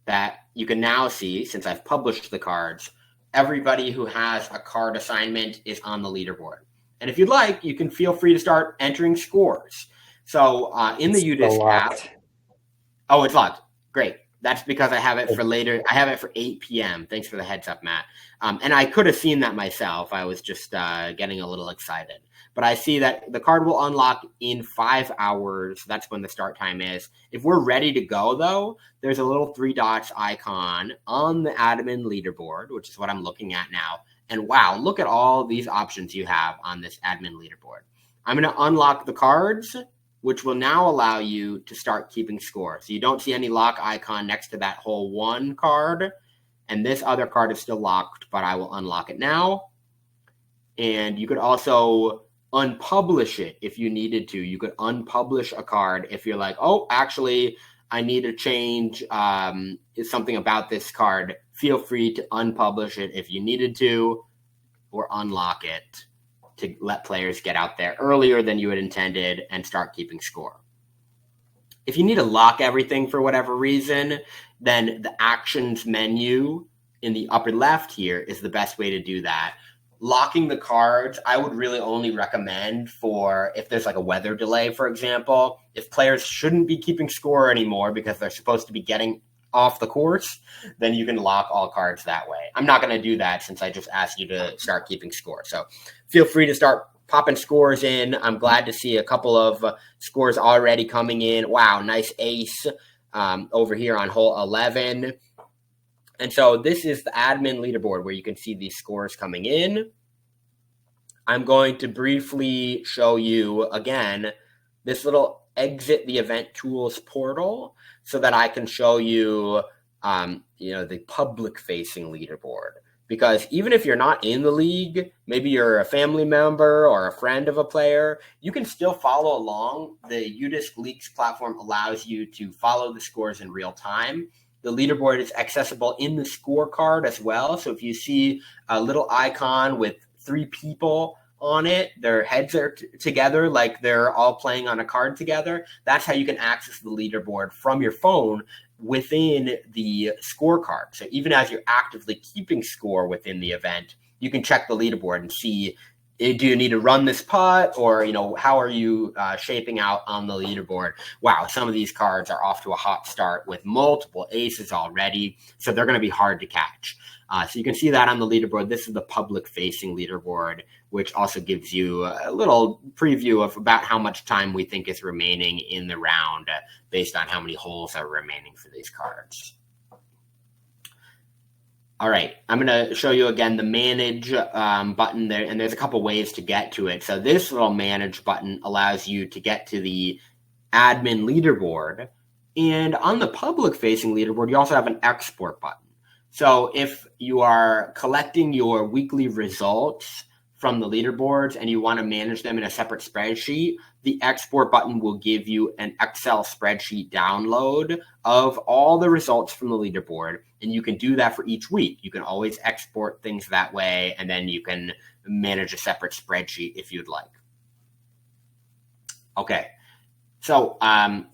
that you can now see, since I've published the cards, everybody who has a card assignment is on the leaderboard. And if you'd like, you can feel free to start entering scores. So in the UDisc app. Oh, it's locked. Great. That's because I have it for later. I have it for 8 p.m. Thanks for the heads up, Matt. And I could have seen that myself. I was just getting a little excited. But I see that the card will unlock in 5 hours. That's when the start time is. If we're ready to go, though, there's a little 3 dots icon on the admin leaderboard, which is what I'm looking at now. And wow, look at all these options you have on this admin leaderboard. I'm going to unlock the cards, which will now allow you to start keeping score. So you don't see any lock icon next to that hole 1 card. And this other card is still locked, but I will unlock it now. And you could also unpublish it if you needed to. You could unpublish a card if you're like, oh, actually, I need to change something about this card. Feel free to unpublish it if you needed to, or unlock it to let players get out there earlier than you had intended and start keeping score. If you need to lock everything for whatever reason, then the actions menu in the upper left here is the best way to do that. Locking the cards, I would really only recommend for if there's like a weather delay, for example. If players shouldn't be keeping score anymore because they're supposed to be getting off the course, then you can lock all cards that way. I'm not going to do that since I just asked you to start keeping score. So feel free to start popping scores in. I'm glad to see a couple of scores already coming in. Wow, nice ace over here on hole 11. And so this is the admin leaderboard where you can see these scores coming in. I'm going to briefly show you again this little exit the event tools portal so that I can show you, the public facing leaderboard. Because even if you're not in the league, maybe you're a family member or a friend of a player, you can still follow along. The UDisc Leagues platform allows you to follow the scores in real time. The leaderboard is accessible in the scorecard as well. So if you see a little icon with 3 people on it, their heads are together, like they're all playing on a card together, that's how you can access the leaderboard from your phone within the scorecard. So even as you're actively keeping score within the event, you can check the leaderboard and see, do you need to run this putt, or how are you shaping out on the leaderboard? Wow, some of these cards are off to a hot start with multiple aces already, so they're going to be hard to catch. So you can see that on the leaderboard. This is the public-facing leaderboard, which also gives you a little preview of about how much time we think is remaining in the round based on how many holes are remaining for these cards. All right, I'm going to show you again the manage button there, and there's a couple ways to get to it. So this little manage button allows you to get to the admin leaderboard, and on the public-facing leaderboard, you also have an export button. So if you are collecting your weekly results from the leaderboards and you want to manage them in a separate spreadsheet, the export button will give you an Excel spreadsheet download of all the results from the leaderboard. And you can do that for each week. You can always export things that way, and then you can manage a separate spreadsheet if you'd like. Okay. So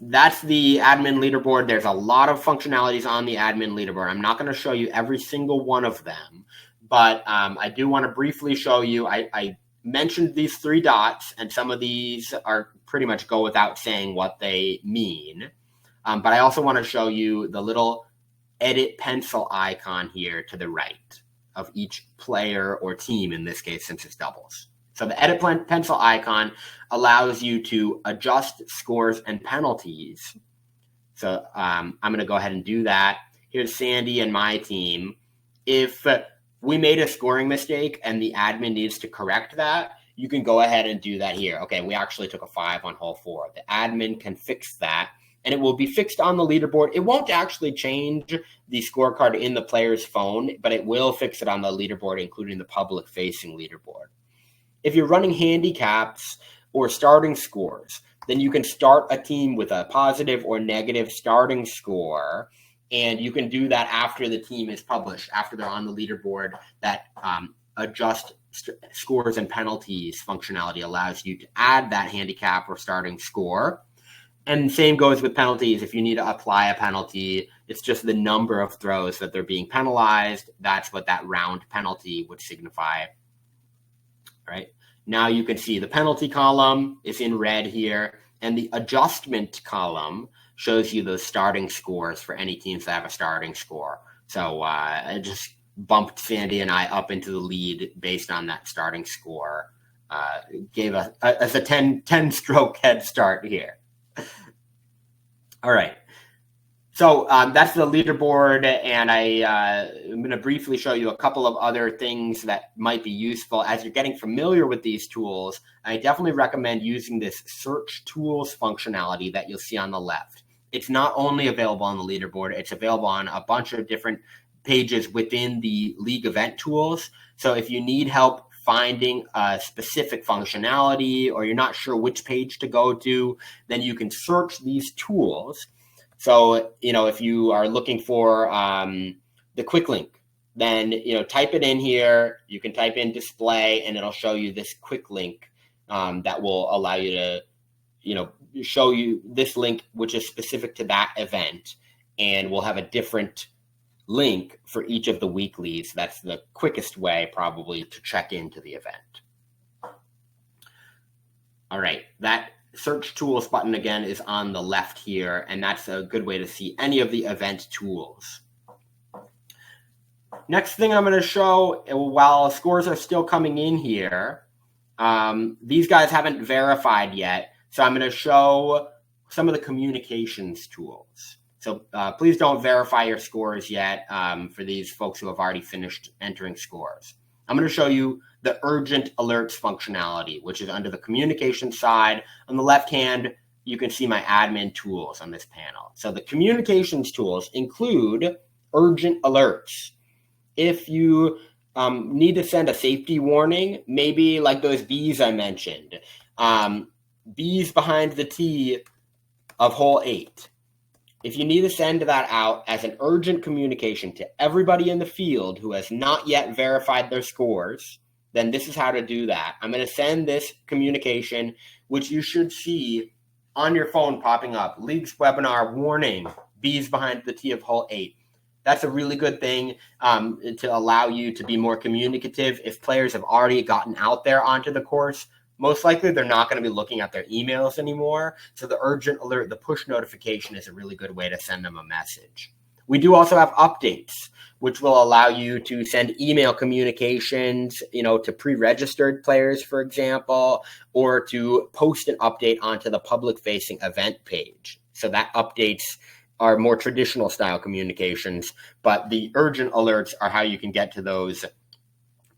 that's the admin leaderboard. There's a lot of functionalities on the admin leaderboard. I'm not going to show you every single one of them, but I do want to briefly show you. I mentioned these 3 dots, and some of these are pretty much go without saying what they mean. But I also want to show you the little edit pencil icon here to the right of each player or team, in this case, since it's doubles. So the edit pencil icon allows you to adjust scores and penalties. So I'm going to go ahead and do that. Here's Sandy and my team. If we made a scoring mistake and the admin needs to correct that, you can go ahead and do that here. Okay, we actually took a 5 on hole 4. The admin can fix that, and it will be fixed on the leaderboard. It won't actually change the scorecard in the player's phone, but it will fix it on the leaderboard, including the public-facing leaderboard. If you're running handicaps or starting scores, then you can start a team with a positive or negative starting score, and you can do that after the team is published, after they're on the leaderboard. That adjust scores and penalties functionality allows you to add that handicap or starting score. And same goes with penalties. If you need to apply a penalty, it's just the number of throws that they're being penalized. That's what that round penalty would signify. Right? Now you can see the penalty column is in red here, and the adjustment column shows you those starting scores for any teams that have a starting score. So I just bumped Sandy and I up into the lead based on that starting score. Gave us a 10 stroke head start here. All right. So that's the leaderboard, and I'm going to briefly show you a couple of other things that might be useful. As you're getting familiar with these tools, I definitely recommend using this search tools functionality that you'll see on the left. It's not only available on the leaderboard, it's available on a bunch of different pages within the league event tools. So if you need help finding a specific functionality, or you're not sure which page to go to, then you can search these tools. So, if you are looking for the quick link, then, type it in here. You can type in display and it'll show you this quick link that will allow you to, show you this link, which is specific to that event. And we'll have a different link for each of the weeklies. That's the quickest way probably to check into the event. All right, that search tools button again is on the left here, and that's a good way to see any of the event tools. Next thing I'm going to show, while scores are still coming in here, these guys haven't verified yet, so I'm going to show some of the communications tools. So please don't verify your scores yet for these folks who have already finished entering scores. I'm going to show you the urgent alerts functionality, which is under the communication side. On the left hand, you can see my admin tools on this panel. So the communications tools include urgent alerts. If you need to send a safety warning, maybe like those bees I mentioned, bees behind the tee of hole 8. If you need to send that out as an urgent communication to everybody in the field who has not yet verified their scores, then this is how to do that. I'm going to send this communication, which you should see on your phone popping up. Leagues webinar warning, bees behind the tee of hole 8. That's a really good thing to allow you to be more communicative. If players have already gotten out there onto the course, most likely they're not going to be looking at their emails anymore. So the urgent alert, the push notification is a really good way to send them a message. We do also have updates, which will allow you to send email communications, to pre-registered players, for example, or to post an update onto the public-facing event page. So that updates are more traditional style communications, but the urgent alerts are how you can get to those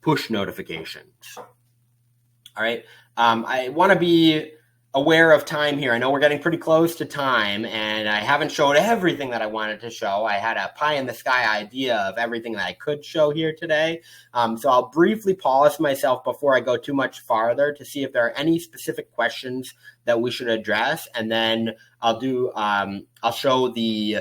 push notifications. All right. I want to be aware of time here. I know we're getting pretty close to time, and I haven't showed everything that I wanted to show. I had a pie in the sky idea of everything that I could show here today. So I'll briefly pause myself before I go too much farther to see if there are any specific questions that we should address. And then I'll show the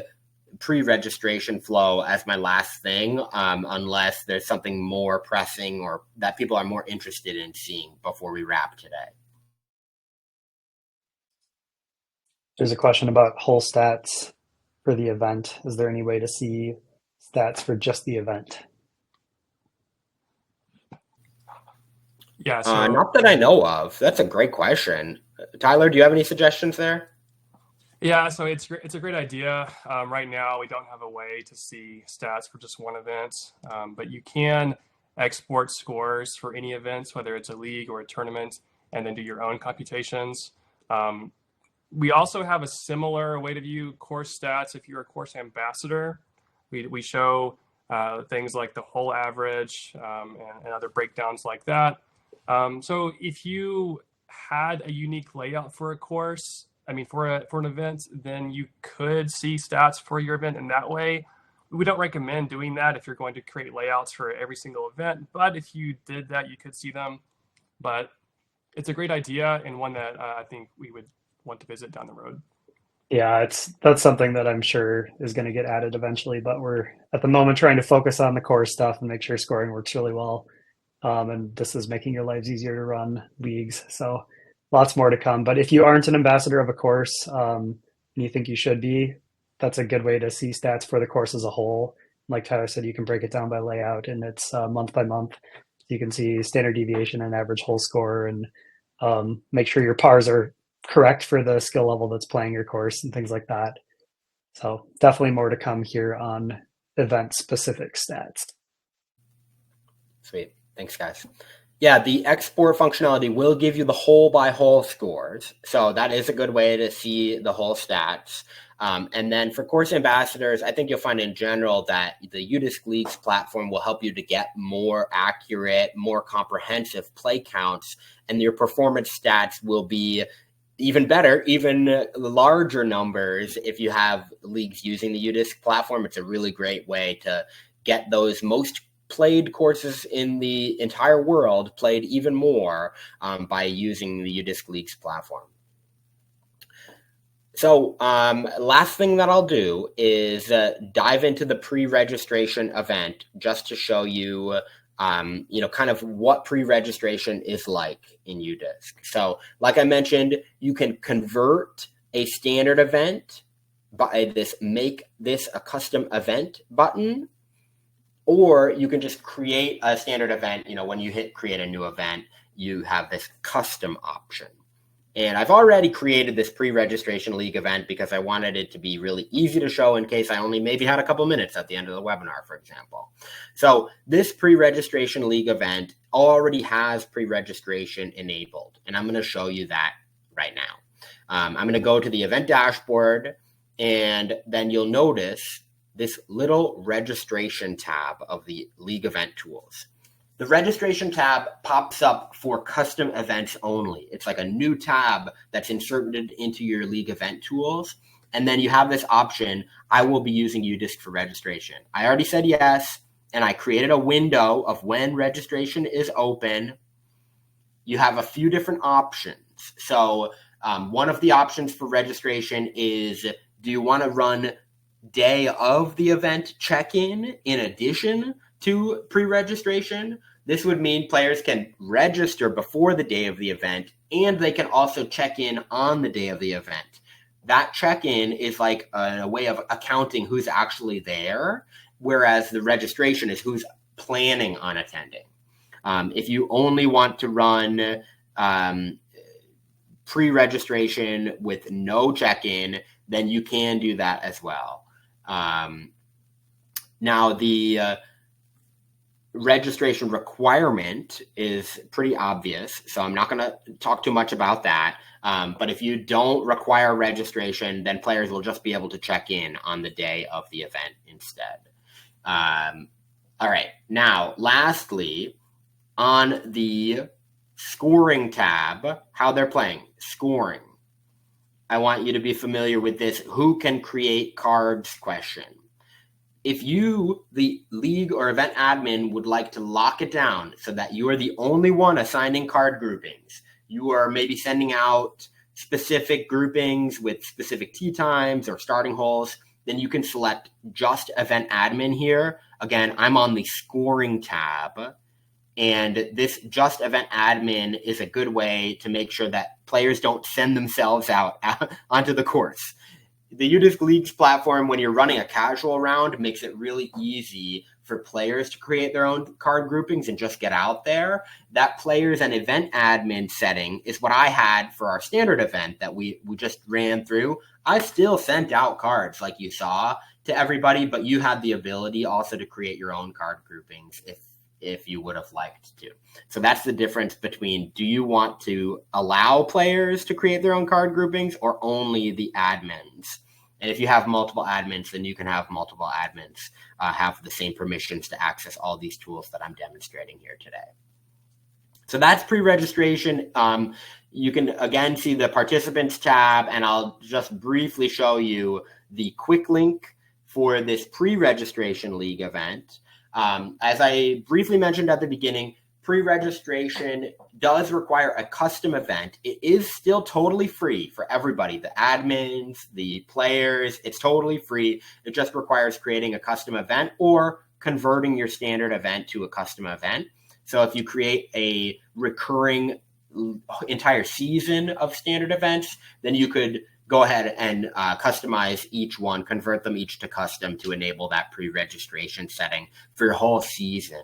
pre-registration flow as my last thing, unless there's something more pressing or that people are more interested in seeing before we wrap today. There's a question about whole stats for the event. Is there any way to see stats for just the event? Yeah, so not that I know of. That's a great question. Tyler, do you have any suggestions there? Yeah, so it's a great idea. Right now, we don't have a way to see stats for just one event, but you can export scores for any events, whether it's a league or a tournament, and then do your own computations. We also have a similar way to view course stats if you're a course ambassador. We show things like the whole average and other breakdowns like that. So if you had a unique layout for a course, for an event, then you could see stats for your event in that way. We don't recommend doing that if you're going to create layouts for every single event, but if you did that, you could see them. But it's a great idea and one that I think we would want to visit down the road. Yeah, that's something that I'm sure is going to get added eventually, but we're at the moment trying to focus on the core stuff and make sure scoring works really well. And this is making your lives easier to run leagues. So lots more to come. But if you aren't an ambassador of a course and you think you should be, that's a good way to see stats for the course as a whole. Like Tyler said, you can break it down by layout, and it's month by month. You can see standard deviation and average hole score, and make sure your pars are correct for the skill level that's playing your course and things like that. So definitely more to come here on event-specific stats. Sweet. Thanks, guys. Yeah, the export functionality will give you the hole by hole scores. So that is a good way to see the whole stats. And then for course ambassadors, I think you'll find in general that the UDisc Leagues platform will help you to get more accurate, more comprehensive play counts, and your performance stats will be even better, even larger numbers. If you have leagues using the UDisc platform, it's a really great way to get those most played courses in the entire world played even more by using the UDisc Leagues platform. So last thing that I'll do is dive into the pre-registration event just to show you, kind of what pre-registration is like in UDisc. So like I mentioned, you can convert a standard event by this make this a custom event button, or you can just create a standard event. When you hit create a new event, you have this custom option. And I've already created this pre-registration league event because I wanted it to be really easy to show in case I only maybe had a couple minutes at the end of the webinar, for example. So this pre-registration league event already has pre-registration enabled, and I'm going to show you that right now. I'm going to go to the event dashboard, and then you'll notice this little registration tab of the league event tools. The registration tab pops up for custom events only. It's like a new tab that's inserted into your league event tools. And then you have this option, I will be using UDisc for registration. I already said yes, and I created a window of when registration is open. You have a few different options. So one of the options for registration is, do you want to run day of the event check-in in addition to pre-registration? This would mean players can register before the day of the event, and they can also check in on the day of the event. That check-in is like a way of accounting who's actually there, whereas the registration is who's planning on attending. If you only want to run pre-registration with no check-in, then you can do that as well. Now, the registration requirement is pretty obvious, so I'm not going to talk too much about that. But if you don't require registration, then players will just be able to check in on the day of the event instead. All right. Now, lastly, on the scoring tab, how they're playing, scoring. I want you to be familiar with this who can create cards question. If you, the league or event admin, would like to lock it down so that you are the only one assigning card groupings, you are maybe sending out specific groupings with specific tee times or starting holes, then you can select just event admin here. Again, I'm on the scoring tab. And this just event admin is a good way to make sure that players don't send themselves out onto the course. The UDisc Leagues platform, when you're running a casual round, makes it really easy for players to create their own card groupings and just get out there. That players and event admin setting is what I had for our standard event that we just ran through. I still sent out cards like you saw to everybody, but you had the ability also to create your own card groupings if you would have liked to. So that's the difference between, do you want to allow players to create their own card groupings or only the admins? And if you have multiple admins, then you can have multiple admins have the same permissions to access all these tools that I'm demonstrating here today. So that's pre-registration. You can again see the participants tab, and I'll just briefly show you the quick link for this pre-registration league event. As I briefly mentioned at the beginning, pre-registration does require a custom event. It is still totally free for everybody, the admins, the players. It's totally free. It just requires creating a custom event or converting your standard event to a custom event. So if you create a recurring entire season of standard events, then you could go ahead and customize each one, convert them each to custom to enable that pre-registration setting for your whole season.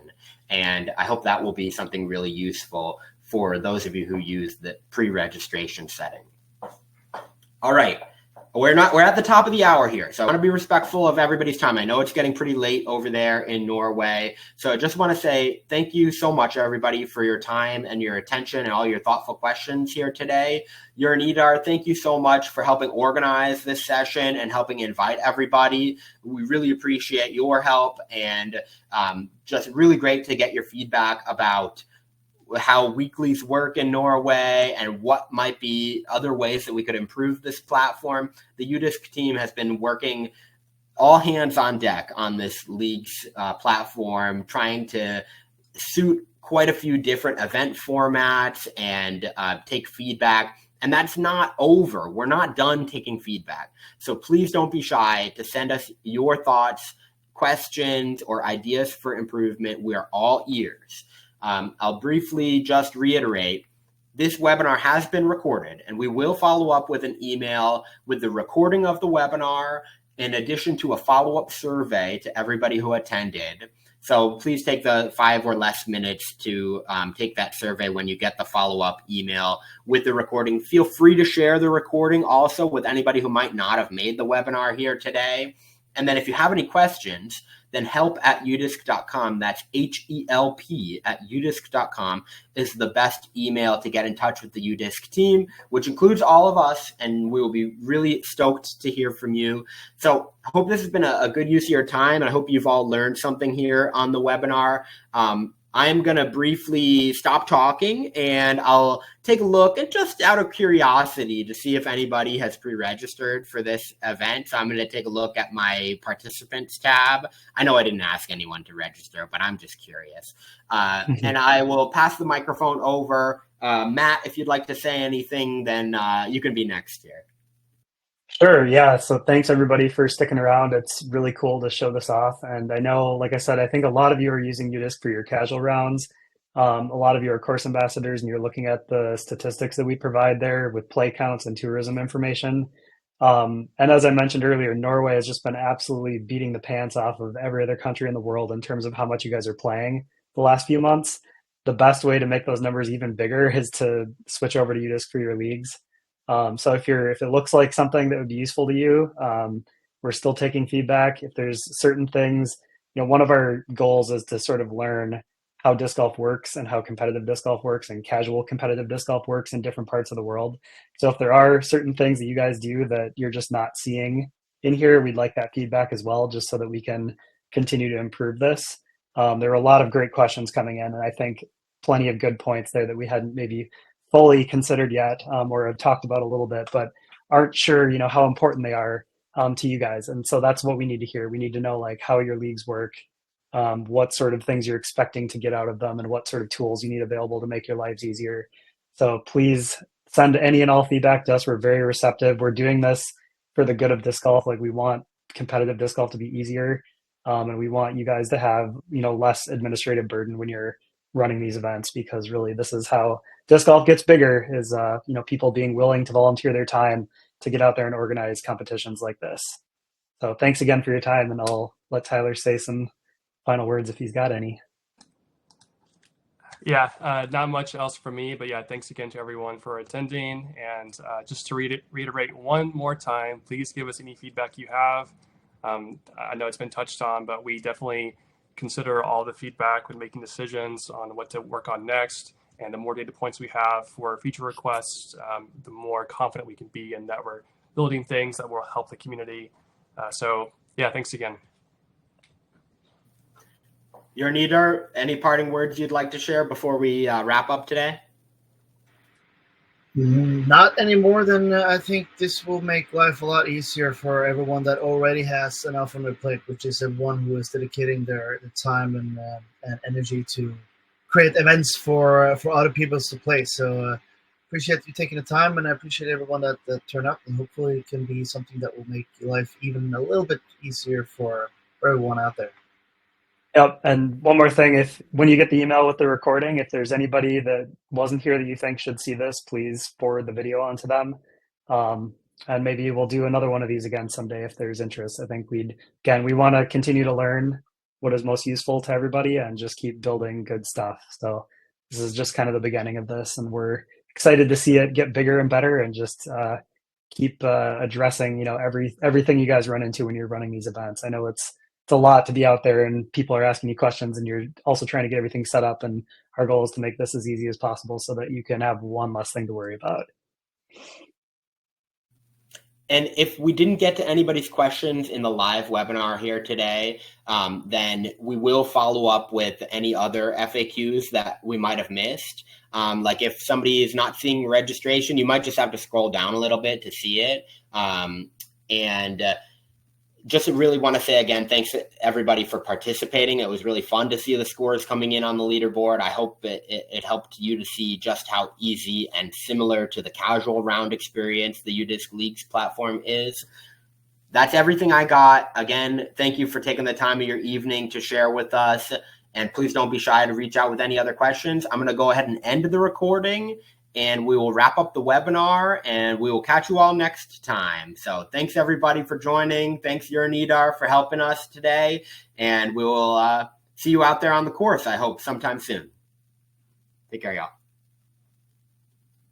And I hope that will be something really useful for those of you who use the pre-registration setting. All right. We're at the top of the hour here, so I want to be respectful of everybody's time. I know it's getting pretty late over there in Norway, so I just want to say thank you so much, everybody, for your time and your attention and all your thoughtful questions here today. Jørn Idar, thank you so much for helping organize this session and helping invite everybody. We really appreciate your help, and just really great to get your feedback about how weeklies work in Norway and what might be other ways that we could improve this platform. The UDisc team has been working all hands on deck on this league's platform, trying to suit quite a few different event formats and take feedback. And that's not over. We're not done taking feedback. So please don't be shy to send us your thoughts, questions, or ideas for improvement. We are all ears. I'll briefly just reiterate, this webinar has been recorded, and we will follow up with an email with the recording of the webinar, in addition to a follow-up survey to everybody who attended. So please take the 5 or less minutes to take that survey when you get the follow-up email with the recording. Feel free to share the recording also with anybody who might not have made the webinar here today. And then if you have any questions, then help@udisc.com, that's HELP @udisc.com, is the best email to get in touch with the UDisc team, which includes all of us, and we will be really stoked to hear from you. So I hope this has been a good use of your time, and I hope you've all learned something here on the webinar. I'm going to briefly stop talking, and I'll take a look, and just out of curiosity to see if anybody has pre-registered for this event. So I'm going to take a look at my participants tab. I know I didn't ask anyone to register, but I'm just curious. And I will pass the microphone over. Matt, if you'd like to say anything, then you can be next here. Sure, yeah. So thanks everybody for sticking around. It's really cool to show this off. And I know, like I said, I think a lot of you are using UDisc for your casual rounds. A lot of you are course ambassadors, and you're looking at the statistics that we provide there with play counts and tourism information. And as I mentioned earlier, Norway has just been absolutely beating the pants off of every other country in the world in terms of how much you guys are playing the last few months. The best way to make those numbers even bigger is to switch over to UDisc for your leagues. So if it looks like something that would be useful to you, we're still taking feedback. If there's certain things, one of our goals is to sort of learn how disc golf works and how competitive disc golf works and casual competitive disc golf works in different parts of the world. So if there are certain things that you guys do that you're just not seeing in here, we'd like that feedback as well, just so that we can continue to improve this. There are a lot of great questions coming in, and I think plenty of good points there that we hadn't maybe fully considered yet, or have talked about a little bit, but aren't sure, how important they are to you guys. And so that's what we need to hear. We need to know how your leagues work, what sort of things you're expecting to get out of them, and what sort of tools you need available to make your lives easier. So please send any and all feedback to us. We're very receptive. We're doing this for the good of disc golf. We want competitive disc golf to be easier, and we want you guys to have less administrative burden when you're running these events, because really this is how disc golf gets bigger, is people being willing to volunteer their time to get out there and organize competitions like this. So thanks again for your time, and I'll let Tyler say some final words if he's got any. Yeah, not much else from me, but yeah, thanks again to everyone for attending. And just to reiterate one more time, please give us any feedback you have. I know it's been touched on, but we definitely consider all the feedback when making decisions on what to work on next. And the more data points we have for future requests, the more confident we can be in that we're building things that will help the community. So yeah, thanks again. Jørn Idar, any parting words you'd like to share before we wrap up today? Not any more than I think this will make life a lot easier for everyone that already has enough on their plate, which is everyone who is dedicating their time and energy to create events for other people to play. So appreciate you taking the time, and I appreciate everyone that turned up, and hopefully it can be something that will make your life even a little bit easier for everyone out there. Yep. And one more thing, when you get the email with the recording, if there's anybody that wasn't here that you think should see this, please forward the video onto them. And maybe we'll do another one of these again someday if there's interest. I think we want to continue to learn what is most useful to everybody and just keep building good stuff. So this is just kind of the beginning of this, and we're excited to see it get bigger and better, and just keep addressing, everything you guys run into when you're running these events. I know it's a lot to be out there and people are asking you questions and you're also trying to get everything set up. And our goal is to make this as easy as possible so that you can have one less thing to worry about. And if we didn't get to anybody's questions in the live webinar here today, then we will follow up with any other FAQs that we might have missed. Like if somebody is not seeing registration, you might just have to scroll down a little bit to see it. Just really want to say again, thanks to everybody for participating. It was really fun to see the scores coming in on the leaderboard. I hope it helped you to see just how easy and similar to the casual round experience the UDisc Leagues platform is. That's everything I got. Again, thank you for taking the time of your evening to share with us. And please don't be shy to reach out with any other questions. I'm going to go ahead and end the recording, and we will wrap up the webinar, and we will catch you all next time. So thanks, everybody, for joining. Thanks, Jørn Idar, for helping us today. And we will see you out there on the course, I hope, sometime soon. Take care, y'all.